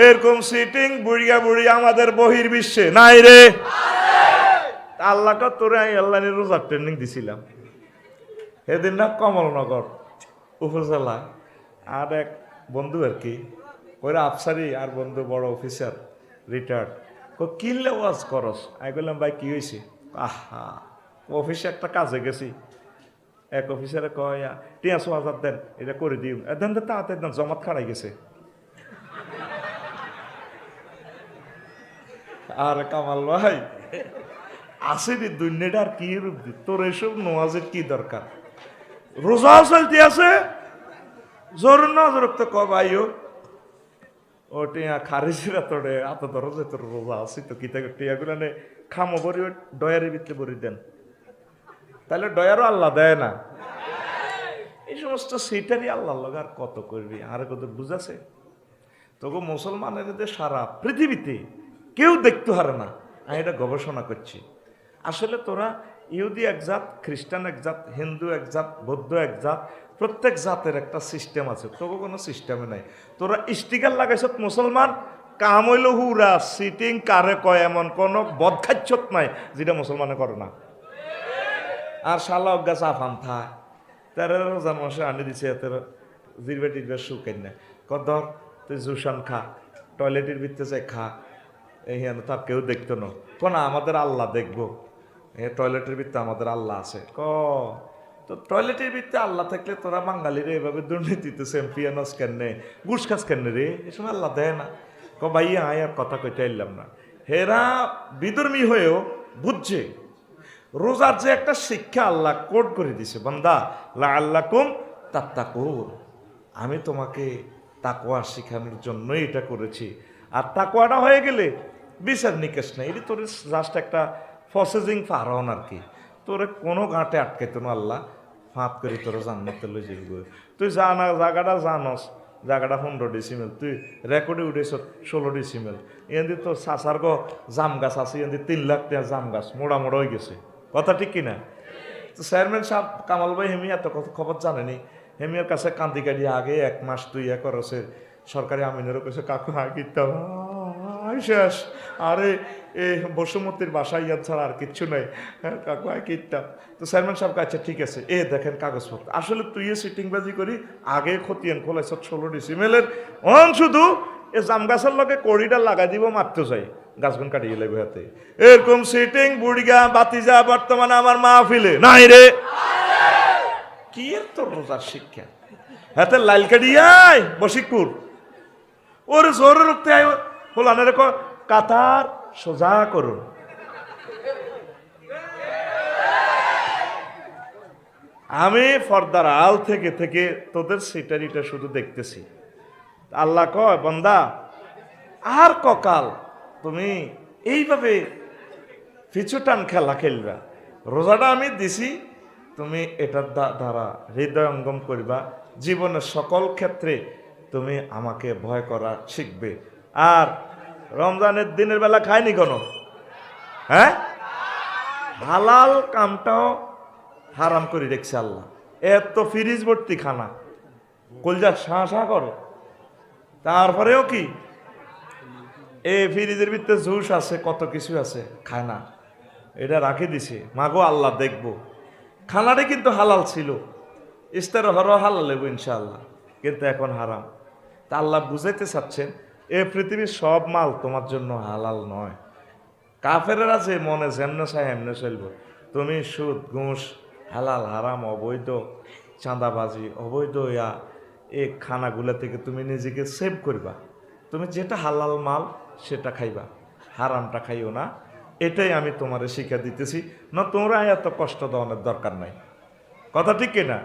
এরকম সিটিং বুড়িয়া বুড়ি আমাদের বহির্বিশ্বে নাই রে। আল্লাহকে তোরে আমি আল্লাহ রোজার ট্রেনিং দিছিলাম সেদিন না কমলনগর উপজেলা, আর এক বন্ধু আর কি ওরা আফসারি, আর বন্ধু বড় অফিসার রিটায়ার্ড, কিনলে ওয়াজ করস। আমি বললাম ভাই কি হয়েছে? আহা অফিসে একটা কাজে গেছি, এক অফিসারে কয় 3,000 দেন, এটা করে দিও, দেন তাড়াতাড়ি দেন, জমাত খাড়াই গেছে। আর কামাল ভাই আসেনি দুনিয়াটা আর কি রূপ দি, তোর এসব নোয়াজের কি দরকার? রোজা চলতে আছে, জোর না জোর তো কবাইও ও টিয়া খারিজিরা তোরে এত ধরো যে তোর রোজা আছে, তো কিতা টিয়াগুলো নে খামো বরি ডয়ারের ভিতরে বরি দেন, তাহলে ডয়ারও আল্লাহ দেয় না। এই সমস্ত সেটারই আল্লাহ লগে আর কত করবি, আর কত বুঝাছে? তোকে মুসলমানের সারা পৃথিবীতে কেউ দেখতে হারে না। আমি এটা গবেষণা করছি। আসলে তোরা ইহুদি এক জাত, খ্রিস্টান এক জাত, হিন্দু এক জাত, বৌদ্ধ এক জাত, প্রত্যেক জাতের একটা সিস্টেম আছে, তোকে কোনো সিস্টেমে নাই। তোরা স্টিকার লাগাইছ মুসলমান, কাম হইল হুরা সিটিং কারে কয়, এমন কোনো বদখাচ্ছত নাই যেটা মুসলমানে করে না। আর শালা অজ্ঞা চা ফান থায় তার রোজার মাসে আনি দিছে, এতের জিরবে টিরবে শুকেন না, কদর তুই জুসান খা, টয়লেটের ভিতরে যাই খা, এই তার কেউ দেখতো না, কোন আমাদের আল্লাহ দেখবো, টয়লেটের ভিতরে আমাদের আল্লাহ আছে। তো টয়লেটের ভিতরে আল্লাহ থাকলে তোরা বাঙালিরা এভাবে দুর্নীতিতে চ্যাম্পিয়নস কেন, ঘুষ খাস কেন রে, এসব আল্লাহ দেয় না। ভাই আয় আর কথা কইতে এলাম না। হেরা বিধর্মী হয়েও বুঝছে রোজার যে একটা শিক্ষা আল্লাহ কোড করে দিছে, বান্দা লাআল্লাকুম তাত্তাকুন, আমি তোমাকে তাকওয়া শেখানোর জন্যই এটা করেছি। আর তাকওয়াটা হয়ে গেলে বিচার নিকেশ নেই, এটি তোর জাস্ট একটা প্রসেসিং ফারন আর কি, তোর কোনো ঘাটে আটকাইতো না আল্লাহ, ফাঁপ করে তোর জান্নাতে লই যাবি। তুই জানা জায়গাটা জানস, জায়গাটা 15 ডিসিমেল, তুই রেকর্ডে উঠেছ 16 ডিসিমেল। এখান তো চাষার গো জাম গাছ আছে, এখান 3 লাখ টাকা জাম গাছ মোড়া মোড়া হয়ে গেছে। কথা ঠিক কিনা? তো চেয়ারম্যান সাহেব কামাল ভাই হেমি এত খবর জানেনি। হেমিয়ার কাছে কান্দি কাটি আগে 1 মাস 2 করছে সরকারি আমিনেরও কাছে কাকু হাকিতাম শেষ। আরে এ বসুমতির বাসায় ইয়ার ছাড়া আর কিচ্ছু নাই, হ্যাঁ কাকু হাকিতাম। তো চেয়ারম্যান সাহেব আচ্ছা ঠিক আছে, দেখেন কাগজপত্র, আসলে তুই সিটিংবাজি করি আগে খতিয়ান খোলাইছ 16 ডিসিমেলের অন শুধু এ জাম গাছের লগে কড়িটা লাগাই দিব মারতে চাই, গাছগুন কাটিয়ে লাগবে হাতে। এরকম সিটিং বুড়িগা বাতিজা বর্তমানে আমার মাহফিলে নাই রে। কি এর তোর রোজার শিক্ষা? হাতে লাইল কাটিয়াই বশিকপুর ওর জোরে রুখতে আয় ফোলানের কাতার সোজা করুন। আমি পর্দার আল থেকে থেকে তোদের সিটারিটা শুধু দেখতেছি। আল্লাহ কয় বন্দা আর ককাল তুমি এইভাবে পিছু টান খেলা খেলবা, রোজাটা আমি দিছি, তুমি এটার দ্বারা হৃদয়ঙ্গম করবা, জীবনের সকল ক্ষেত্রে তুমি আমাকে ভয় করা শিখবে। আর রমজানের দিনের বেলা খায়নি কোনো, হ্যাঁ হালাল কামটাও হারাম করে রেখেছে আল্লাহ। এত ফ্রিজ ভর্তি খানা, কলজা শাঁ শাঁ করে, তারপরেও কি এই ফ্রিজের ভিতরে জুস আছে, কত কিছু আছে, খায় না, এটা রাখে দিছে। মাগো আল্লাহ দেখবো, খানাটা কিন্তু হালাল ছিল, ইস্তার হর হালাল লেবো ইনশাআল্লাহ, কিন্তু এখন হারাম। তা আল্লাহ বুঝাইতে চাচ্ছেন এ পৃথিবীর সব মাল তোমার জন্য হালাল নয়। কাফেরেরা যে মনে যেমনে চায় এমনে চলবে। তুমি সুদ ঘুষ হালাল হারাম অবৈধ চাঁদাবাজি অবৈধ এই খানাগুলা থেকে তুমি নিজেকে সেভ করবা। তুমি যেটা হালাল মাল সেটা খাইবা, হারামটা খাইও না। এটাই আমি তোমারে শিক্ষা দিতেছি, না তোমরা এত কষ্ট দেওয়ানোর দরকার নাই। কথা ঠিক কিনা?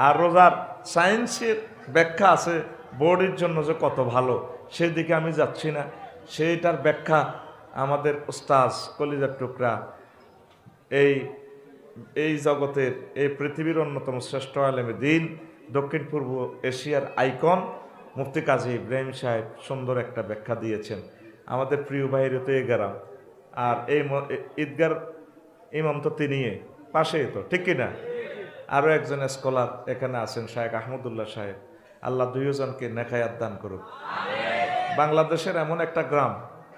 আর রোজার সায়েন্সের ব্যাখ্যা আছে, বডির জন্য যে কত ভালো সেদিকে আমি যাচ্ছি না, সেইটার ব্যাখ্যা আমাদের উস্তাজ কলিজার টুকরা এই জগতের এই পৃথিবীর অন্যতম শ্রেষ্ঠ আলেমে দিন, দক্ষিণ পূর্ব এশিয়ার আইকন মুফতি কাজী ইব্রাহিম সাহেব সুন্দর একটা ব্যাখ্যা দিয়েছেন। আমাদের প্রিয় ভাইয়ের তো এগারাম, আর এই ঈদগার ইমাম তো তিনি পাশেই তো, ঠিক কিনা? আরও একজন স্কলার এখানে আছেন শায়েখ আহমদুল্লাহ সাহেব, আল্লাহ দুইজনকে নেখায়াত দান করুক। বাংলাদেশের এমন একটা গ্রাম,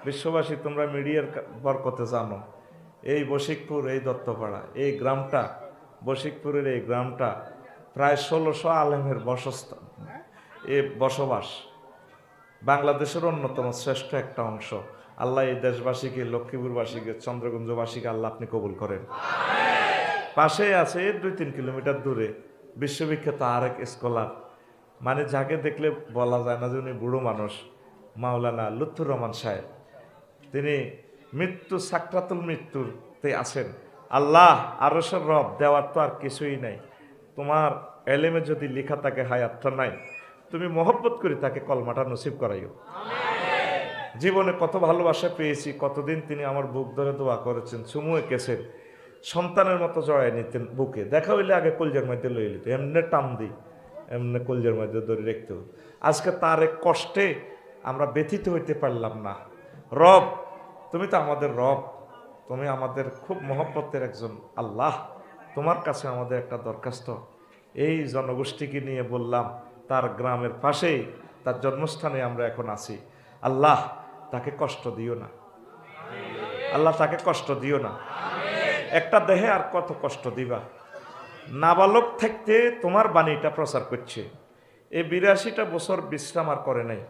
বিশ্ববাসী তোমরা মিডিয়ার বরকতে জানো, এই বশিকপুর, এই দত্তপাড়া, এই গ্রামটা, বশিকপুরের এই গ্রামটা প্রায় 1600 আলেমের বসবাস। বাংলাদেশের অন্যতম শ্রেষ্ঠ একটা অংশ। আল্লাহ এই দেশবাসীকে, লক্ষ্মীপুরবাসীকে, চন্দ্রগঞ্জবাসীকে আল্লাহ আপনি কবুল করেন। পাশে আছে 2-3 কিলোমিটার দূরে বিশ্ববিখ্যাত আরেক স্কলার, মানে যাকে দেখলে বলা যায় না যে উনি বুড়ো মানুষ, মাওলানা লুৎফুর রহমান সাহেব। তিনি মৃত্যু সাকরাতুল মৃত্যুতে আছেন। আল্লাহ আরশের রব, দেওয়ার তো আর কিছুই নাই, তোমার এলেমে যদি লেখা থাকে হায়াতটা নাই, তুমি মহব্বত করে তাকে কলমাটা নসিব করাইও। জীবনে কত ভালোবাসা পেয়েছি, কতদিন তিনি আমার বুক ধরে দোয়া করেছেন, চুমু এঁকেছেন, সন্তানের মতো জড়ায় নিতেন বুকে, দেখা হইলে আগে কলজের মধ্যে লই নিত, এমনি টান দিই, এমনি কলজের মধ্যে ধরে রাখত। আজকে তার এক কষ্টে আমরা ব্যথিত হইতে পারলাম না। রব, তুমি তো আমাদের রব, তুমি আমাদের খুব মহব্বতের একজন আল্লাহ, তোমার কাছে আমাদের একটা দরখাস্ত। এই জনগোষ্ঠীকে নিয়ে বললাম, তার গ্রামের পাশেই তার জন্মস্থানে আমরা এখন আছি। আল্লাহ তাকে কষ্ট দিও না, আল্লাহ তাকে কষ্ট দিও না। একটা দেহে আর কত কষ্ট দিবা? নাবালক থাকতে তোমার বাণীটা প্রচার করছে, এই 82টা বছর বিশ্রাম আর করে নাই।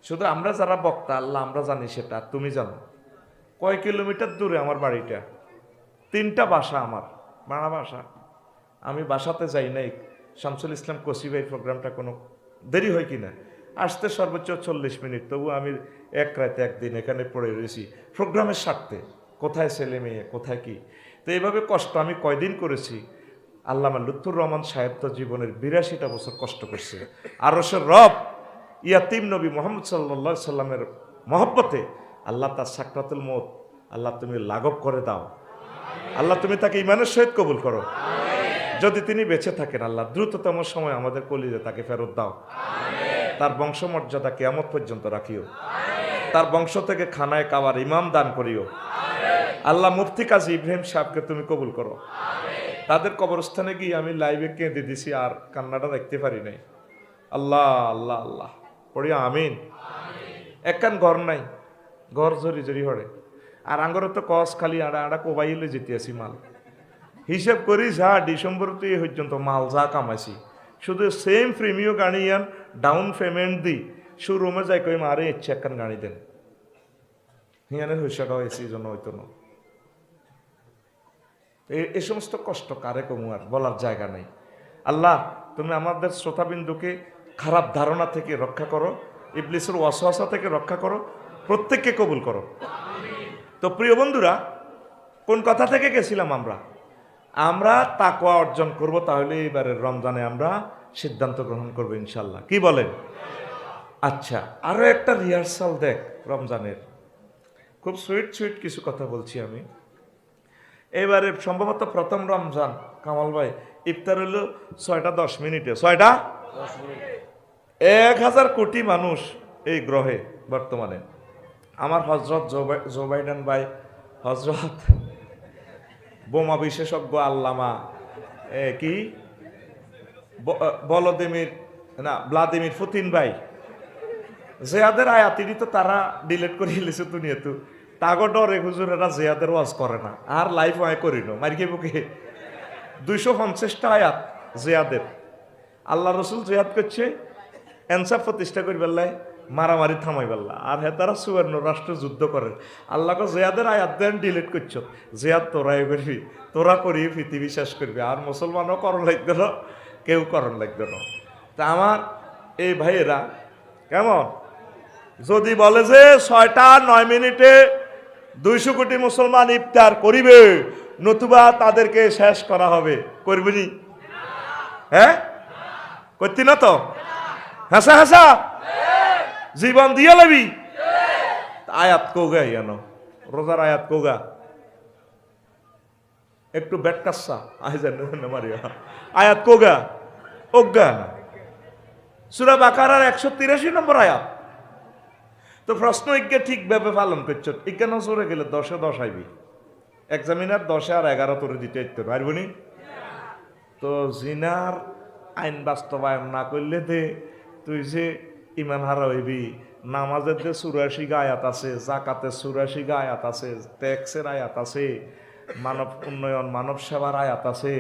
শুধু আমরা যারা বক্তা আল্লাহ আমরা জানি, সেটা তুমি জানো। কয় কিলোমিটার দূরে আমার বাড়িটা, 3টা বাসা আমার, বাংলা ভাষা। আমি বাসাতে যাই নাই। শামসুল ইসলাম কসি ভাই প্রোগ্রামটা কোনো দেরি হয় কিনা, আসতে সর্বোচ্চ 40 মিনিট, তবু আমি এক রাতে একদিন এখানে পড়ে রয়েছি প্রোগ্রামের স্বার্থে। কোথায় ছেলে মেয়ে, কোথায় কি, তো এইভাবে কষ্ট আমি কয়দিন করেছি। আল্লামা লুৎফুর রহমান সাহেব তো জীবনের 82টা বছর কষ্ট করছে। আরশের রব ইয়াতিম নবী মুহাম্মদ সাল্লাল্লাহু আলাইহি সাল্লামের মহব্বতে আল্লাহ তার সাকরাতুল মউত আল্লাহ তুমি লাঘব করে দাও। আল্লাহ তুমি তাকে ঈমানের সহিত কবুল করো। যদি তিনি বেঁচে থাকেন আল্লাহ দ্রুততম সময় আমাদের কলিজে তাকে ফেরত দাও। তার বংশমর্যাদা কিয়ামত পর্যন্ত রাখিও, তার বংশ থেকে খানায় কাবার ইমাম দান করিও। আল্লাহ মুফতি কাজী ইব্রাহিম সাহেবকে তুমি কবুল করো। তাদের কবরস্থানে গিয়ে আমি লাইভে কেঁদে দিছি, আর কান্নাটা দেখতে পারি নাই। আল্লাহ আল্লাহ আল্লাহ পড়ি আমিন। একখান ঘর নাই, ঘর জরি জরি হরে, আর আঙ্গরে তো কস খালি আড়া আড়া কোবাইলে যেতে আসি মাল। হিসেব করি যা ডিসেম্বর তো এই পর্যন্ত মাল যা কামাইছি, শুধু সেম প্রিমিয় গাড়ি আন ডাউন পেমেন্ট দি শোরুমে যাই কই মারে ইচ্ছে একখান গাড়ি দেন, হিয়ানের হইসাটা হয়েছে এই জন্য হইতো না। এই সমস্ত কষ্ট কারে কমু আর বলার জায়গা নেই। আল্লাহ তুমি আমাদের শ্রোতাবিন্দুকে খারাপ ধারণা থেকে রক্ষা করো, ইবলিসের ওয়াসওয়াসা থেকে রক্ষা করো, প্রত্যেককে কবুল করো। তো প্রিয় বন্ধুরা, কোন কথা থেকে গেছিলাম আমরা তাকওয়া অর্জন করব, তাহলে এবারের রমজানে আমরা সিদ্ধান্ত গ্রহণ করবো ইনশাল্লাহ। কি বলেন? আচ্ছা, আরো একটা রিহার্সাল দেখ রমজানের, খুব সুইট সুইট কিছু কথা বলছি আমি। এবারে সম্ভবত প্রথম রমজান কামাল ভাই ইফতার হলো 6টা 10 মিনিটে, 6টা 10 মিনিট। 1000 কোটি মানুষ এই গ্রহে বর্তমানে। আমার হজরত জো বাইডেন ভাই, হজরত বোমা বিশেষজ্ঞ আল্লামা কি ভ্লাদিমির পুতিন ভাই, জিয়াদের আয়াতিনি তো তারা ডিলিট করে ফেলেছে দুনিয়াতে। তাগো ডরে হুজুরেরা জিয়াদের ওয়াজ করে না, আর লাইভ ওয়াই করিল মারিকে বুকে 250টা আয়াত জিয়াদের। আল্লাহ রসুল জিয়াদ করছে এনসাফ প্রতিষ্ঠা করি বেল্লাই, মারামারি থামাই বেল্লা, আর হে তারা সুবর্ণ রাষ্ট্র যুদ্ধ করে। আল্লাহকে জিয়াদের আয়াত দেন ডিলিট করছো, জিয়াদ তোরাই করবি, তোরা করি পৃথিবী শেষ করবি, আর মুসলমানও করণ লাগবে না, কেউ করণ লাগবে না। তা আমার এই ভাইয়েরা কেমন, যদি বলে যে 6টা 9 মিনিটে 200 কোটি মুসলমান ইফতার করিবে, নতুবা তাদেরকে শেষ করা হবে, করবি? হ্যাঁ করতি না তো? হাসা হাসা জীবন দিয়ে লবি। আয়াত কোগা ইয়ানো, রোজার আয়াত কোগা একটু ব্যাট কাচ্ছা মারিয়া আয়াত কোগা অজ্ঞা না। সূরা বাকারার 183 নম্বর আয়াত। তো প্রশ্ন ইজ্ঞে ঠিকভাবে পালন করছো, ইজ্ঞান চলে গেলে 10-এ 10 আইবি, এক্সামিনার 10-এ আর 11 তোরে দিতে ইত্য পারবনি। তো জিনার আইন বাস্তবায়ন না করলে দে তুই যে ইমান হারা হইবি। নামাজের যে 84 আয়াত আছে, জাকাতের 84 আয়াত আছে, ট্যাক্সের আয়াত আছে, মানব উন্নয়ন মানব সেবার আয়াত আছে,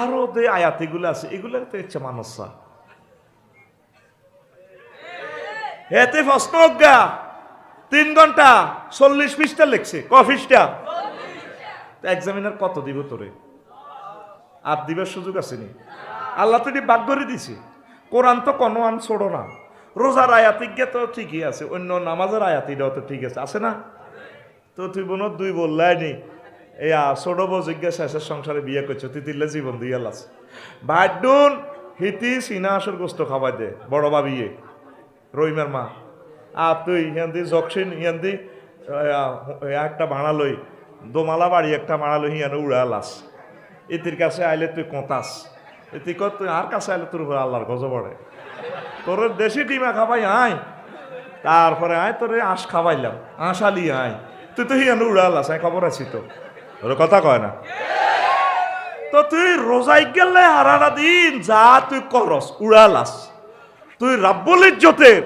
আরো যে আয়াত এগুলো আছে, এগুলো তো ইচ্ছে মানুষরা এতে প্রশ্ন অজ্ঞা 3 ঘন্টা 40 পৃষ্ঠা লিখছে, কফিসটা এক্সামিনার কত দিব তোরে? আর দিবার সুযোগ আসেনি। আল্লাহ তো বাগ করে দিছে। কোরআন তো কোনো আন ছোড়ো না। রোজার আয়াতিজ্ঞা তো ঠিকই আছে, অন্য নামাজের আয়াতিটাও তো ঠিক আছে না? তো তুই বোন 2 বললাইনি এই ছোট বজিজ্ঞা শেষের সংসারে বিয়ে করছো, তুই দিলে জীবন দিয়ে লাস ভাইডুন হিতি সিনা আসর গোস্ত খাওয়াই দে বড় বাবিয়ে রহিমের মা। আর তুই হিয়ান্দি জকসিন হিয়ান্দি একটা ভাড়া লই, দোমালা বাড়ি একটা ভাড়া লই, হিয়ানো উড়া লাস। এতির কাছে আইলে তুই কঁতাস, এতি কর তুই আর কাছে আইলে তোর উপরে আল্লাহর গজব পড়ে। তোর দেশি ডিমা খাবাই আয়, তারপরে আয় তোরে আঁশ খাবাইলাম, আঁশ আলি আয়, তুই তো হিয়ানো উড়া লাস। আমি খবর আছি তো, ওর কথা কয় না। তো তুই রোজাই গেলে হারাটা দিন যা তুই করস উড়ালাস। তুই রাব্বুল ইজ্জতের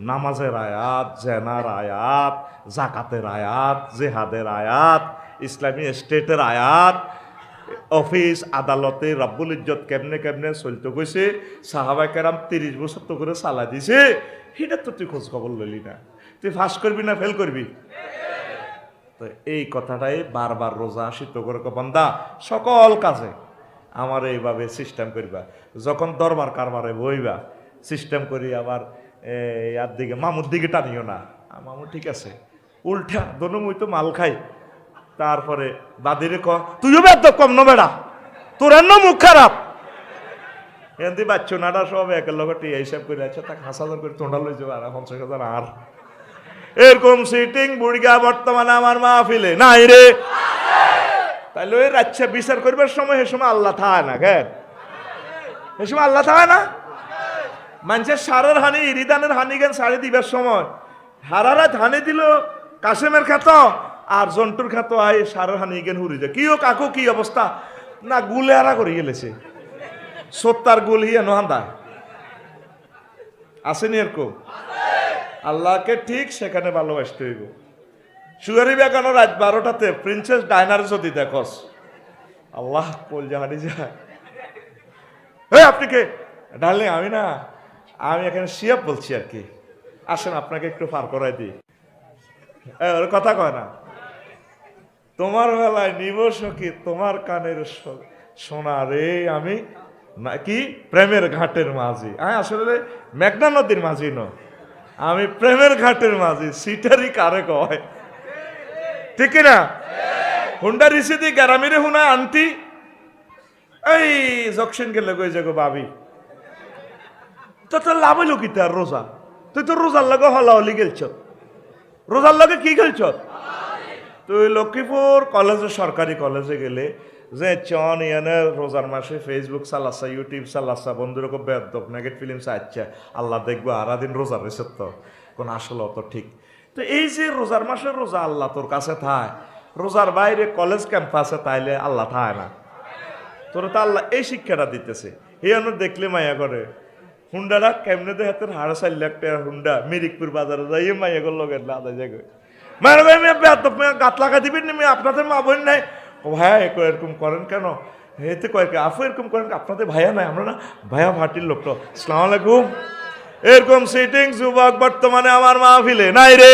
নামাজের আয়াত, জেনার আয়াত, জাকাতের আয়াত, জেহাদের আয়াত, ইসলামী স্টেটের আয়াত, অফিস আদালতে রাব্বুল ইজ্জত কেমনে কেমনে চলতে গেছে, সাহাবায়ে কেরাম 30 বছর তো করে চালা দিছে, সেটা তো তুই খোঁজ খবর লইলি না। তুই ফাঁস করবি না ফেল করবি? তো এই কথাটাই বারবার রোজা আসিত করে বান্দা সকল কাজে আমার এইভাবে সিস্টেম করিবা। যখন দরবার কারবারে বইবা সিস্টেম করি, আবার ইয়ার দিকে মামুর দিকে টানিও না। মামু ঠিক আছে, উল্টা দোনো মুই তো মাল খাই। তারপরে বাদিরে তুইও বেদ কম ন বেড়া, তোর এন্ন মুখ খারাপ। এমনি বাচ্চা নাডা সব একের লগতে হিসাব করে আছে, তাকে 5,000 করে তোঁড়া লই যাবে, আর 50,000 আর এরকম সিটিং বুড়িগা বর্তমানে আমার মাহফিলে নাই রে। তাইলে ওই রাচ্ছা বিচার করবার সময়, সে সময় আল্লাহ থায় না, কেন? সে সময় আল্লাহ থায় না। মানুষের সারের হানি ইরিদানের হানি গেন সারি দিবার সময় হারারাত হানি দিল কাশেমের খ্যাত আর জন্টুর খ্যাত আয় সারের হানি গেন হুরি যায় কিও কাকু কি অবস্থা না গুলে আরা করে গেলেছে সত্তার গুল হিয়া নোহান্দা আসেনি এরকম আল্লাহকে ঠিক সেখানে ভালোবাসতে হইব সুগারি বেগানো রাত 12টাতে প্রিন্সেস ডায়নার যদি দেখস আল্লাহ বল জাহানি যায় আপনি কে ডার্লিং আমি না আমি এখানে শিয়াব বলছি আর কি আসেন আপনাকে একটু পার করাই দিই ওর কথা কয় না তোমার বেলায় নিব সখী তোমার কানের শোনা রে আমি নাকি প্রেমের ঘাটের মাঝি আসলে মেঘনা নদীর মাঝি ন আমি প্রেমের ঘাটের মাঝি সিটারি কারে কয় ঠিক না হুন্ডা রিসিদি গ্যারামিরে হুনা আন্টি এই জকশন গেলে কই যাগো ভাবি তো তোর লাভ হইল কি তার রোজা তুই তো রোজার লগে হলাহলি গেলছ রোজার লগে কি গেলছ তুই লক্ষ্মীপুর কলেজে সরকারি কলেজে গেলে যে চন ইয়ানে রোজার মাসে ফেসবুক চালাচ্ছা ইউটিউব চালাচ্ছা বন্ধুরকম বেদব নেগেট ফিল্ম চাইছে আল্লাহ দেখবো আরাদিন রোজা রয়েছে তো কোন আসলে অত ঠিক তো এই যে রোজার মাসে রোজা আল্লাহ তোর কাছে থায় রোজার বাইরে কলেজ ক্যাম্পাসে তাইলে আল্লাহ থায় না তোর তো আল্লাহ এই শিক্ষাটা দিতেছে এই অন্য দেখলে মায়া করে হুন্ডারা কেমনে দে হাতের 4.5 লাখ টাকা হুন্ডা মিরিকপুর বাজারে যাই মাইয়া করলো গেল আদা জায়গায় মায়ের ভাই গাত লাগা দিবেন না আপনাদের মা বোন নাই ও ভাইয়া এরকম করেন কেন এতে কয়েক আফু এরকম করেন আপনাদের ভাইয়া নাই আমরা না ভাইয়া ভাটির লোক তো আসসালামু আলাইকুম এরকম সিটিং যুবক বর্তমানে আমার মাহফিলে নাই রে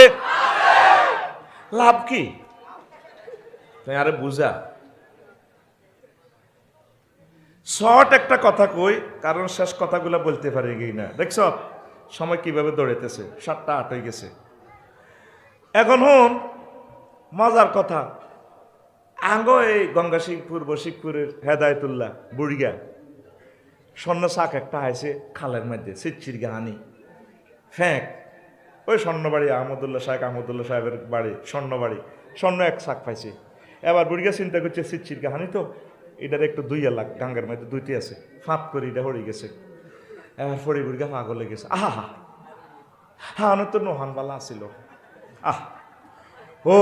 লাভ কি আরে বুঝা শর্ট একটা কথা কই কারণ শেষ কথাগুলো বলতে পারি না দেখছ সময় কিভাবে দৌড়াইতেছে 7টা 8 হয়ে গেছে এখন হুন মজার কথা আঙ্গ এই গঙ্গাশিবপুর বশিকপুরের হেদায়তুল্লাহ বুড়িগা স্বর্ণ শাক একটা আইছে খালের মধ্যে সিচ্ছির গাহানি ফ্যাঁক ওই স্বর্ণবাড়ি আহমদুল্লাহ সাহেবের বাড়ি স্বর্ণবাড়ি স্বর্ণ এক শাক পাইছে এবার বুড়িগা চিন্তা করছে সিচ্ছির গাহানি তো এটার একটু 2 লাখ গাঙ্গার মধ্যে 2টি আছে ফাঁপ করে এটা হয়ে গেছে এবার ফড়ি বুড়িগা পাগলে গেছে আহা হা হ্যাঁ তো নোহানবালা আসিল ও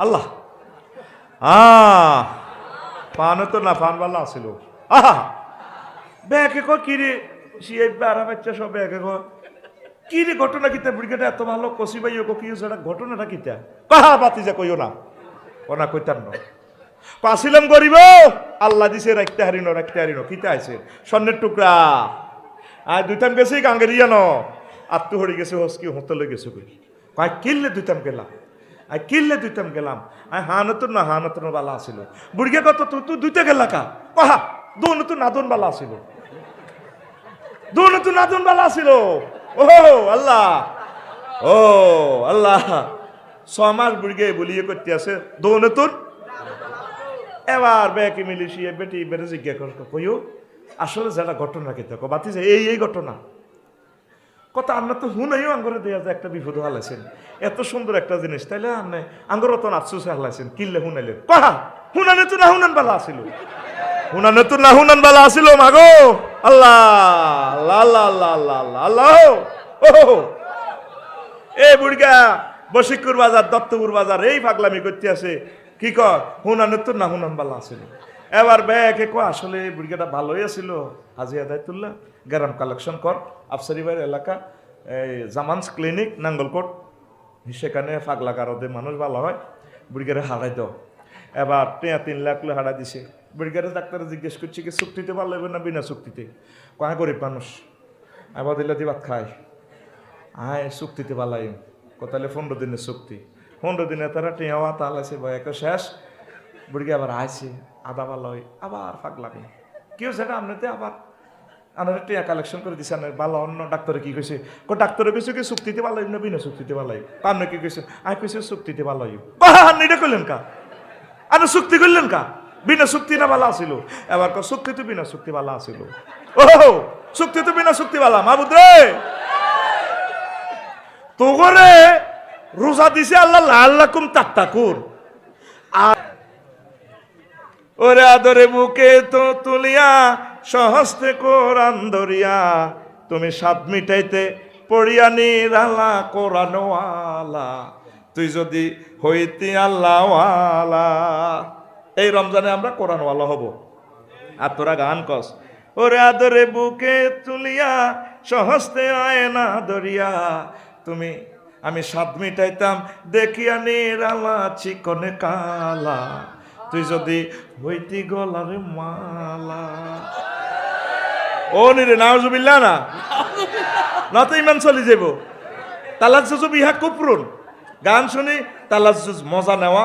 আল্লাহ পানে তো না ফানবালা আসিল আহা ব্যাগে কো কিরে সিয়ে বারা বাচ্চা সব ব্যাগে কো কিরে ঘটনা কিতা বুড়িগাটা এত ভালো কষি ভাইও কো কি সেটা ঘটনাটা কিতা কাহা বাতি যা কইও না ওনা কইতাম না পাছিলাম গরিব আল্লাহ দিছে রাখতে হারিনো কিতা আইছে স্বর্ণের টুকরা আর দুইটাম গেছি গাঙ্গের ইয়ানো আত্মু হরি গেছে হসকি হোটেলে গেছে কই কয় কিল্লে দুইটাম গেলাম আই হানতুন বালা আছিল বুড়িয়া কত তুই দুইটা গেলা কা কহা দোনতু নাদন বালা আছিল ও আল্লাহ 6 মাস বুড়িয়ে বলিয়ে করতে আছে দোনতুন এবার বেকি মিলিশিয়ে বেটি বেড়ে জিজ্ঞা কইও আসলে যেটা ঘটনা কি দেখো বাতি যে এই ঘটনা কথা আমরা তো হুনাইও আঙ্গরে দেয়া যায় একটা বিপদ হালাইছেন এত সুন্দর একটা জিনিস তাইলে আপনি আঙ্গর তো আফসোস হালাইছেন কিল্লে হুনাইলেন কাহা হুনানে তো না হুনান বালা আসিল মাগো আল্লাহ এই বুড়িগা বশিকপুর বাজার দত্তপুর বাজার এই পাগলামি করতে আছে কি কর হুনানে তো না হুনান বালা আসিল এবার ব্যাকে কো আসলে বুড়িগাটা ভালোই আছিল হাজি হেদায়তুল্লাহ গ্রাম কালেকশন কর আফসারি বাড়ির এলাকা এই জামানস ক্লিনিক নাঙ্গলকোট সেখানে পাগলা কারদে মানুষ ভালো হয় বুড়িগারে হারাই দাও এবার 3 লাখ হারা দিছে বুড়িগারে ডাক্তার জিজ্ঞেস করছে কি চুক্তিতে ভালো হবে না বিনা চুক্তিতে কয় গরিব মানুষ আবার দিলে ভাত খায় চুক্তিতে ভালাই কোথালে 15 দিনের চুক্তি 15 দিনে তারা টিয়াওয়া তাল আছে বয়াকে শেষ বুড়িকে আবার আইছে আদা ভালো হয় আবার পাগলামি কেউ সেটা আপনাতে আবার আনার টিয়া কালেকশন করে দিছে আনার ভালো অন্য ডাক্তারে কি কইছে ডাক্তারে কইছে কি চুক্তিতে ভালো না বিনা চুক্তিতে ভালো আপনি কি কইছে কইছে চুক্তিতে ভালো এটা কইলেন কা আপনি চুক্তি করলেন কা বিনা চুক্তি না ভালো আসিল এবার চুক্তি তো বিনা চুক্তি ভালো আসিল চুক্তি তো বিনা চুক্তি ভালো মাহবুদ রে তো করে রোজা দিছে আল্লাহ লাল্লাকুম তাত্তাকুন আর ওরে আদরে বুকে তো তুলিয়া সহস্তে কোরআন ধরিয়া তুমি স্বাদ মিটাইতে পড়িয়া নিরালা কোরআনওয়ালা, তুই যদি হইতি আল্লাহওয়ালা। এই রমজানে আমরা কোরআনওয়ালা হব। আর তোরা গান কস, ওরে আদরে বুকে তুলিয়া সহস্তে আয় না দরিয়া, তুমি আমি স্বাদ মিটাইতাম দেখিয়া নিরালা চিকনে কালা, তুই যদি হইতি গলারে মালা। ও নিরে নাউজুবিল্লাহ না, না তো ইমান চলি যাব। তালাজ্জুজ বিহা কুফরুন, গান শুনি তালাজ্জুজ মজা নেওয়া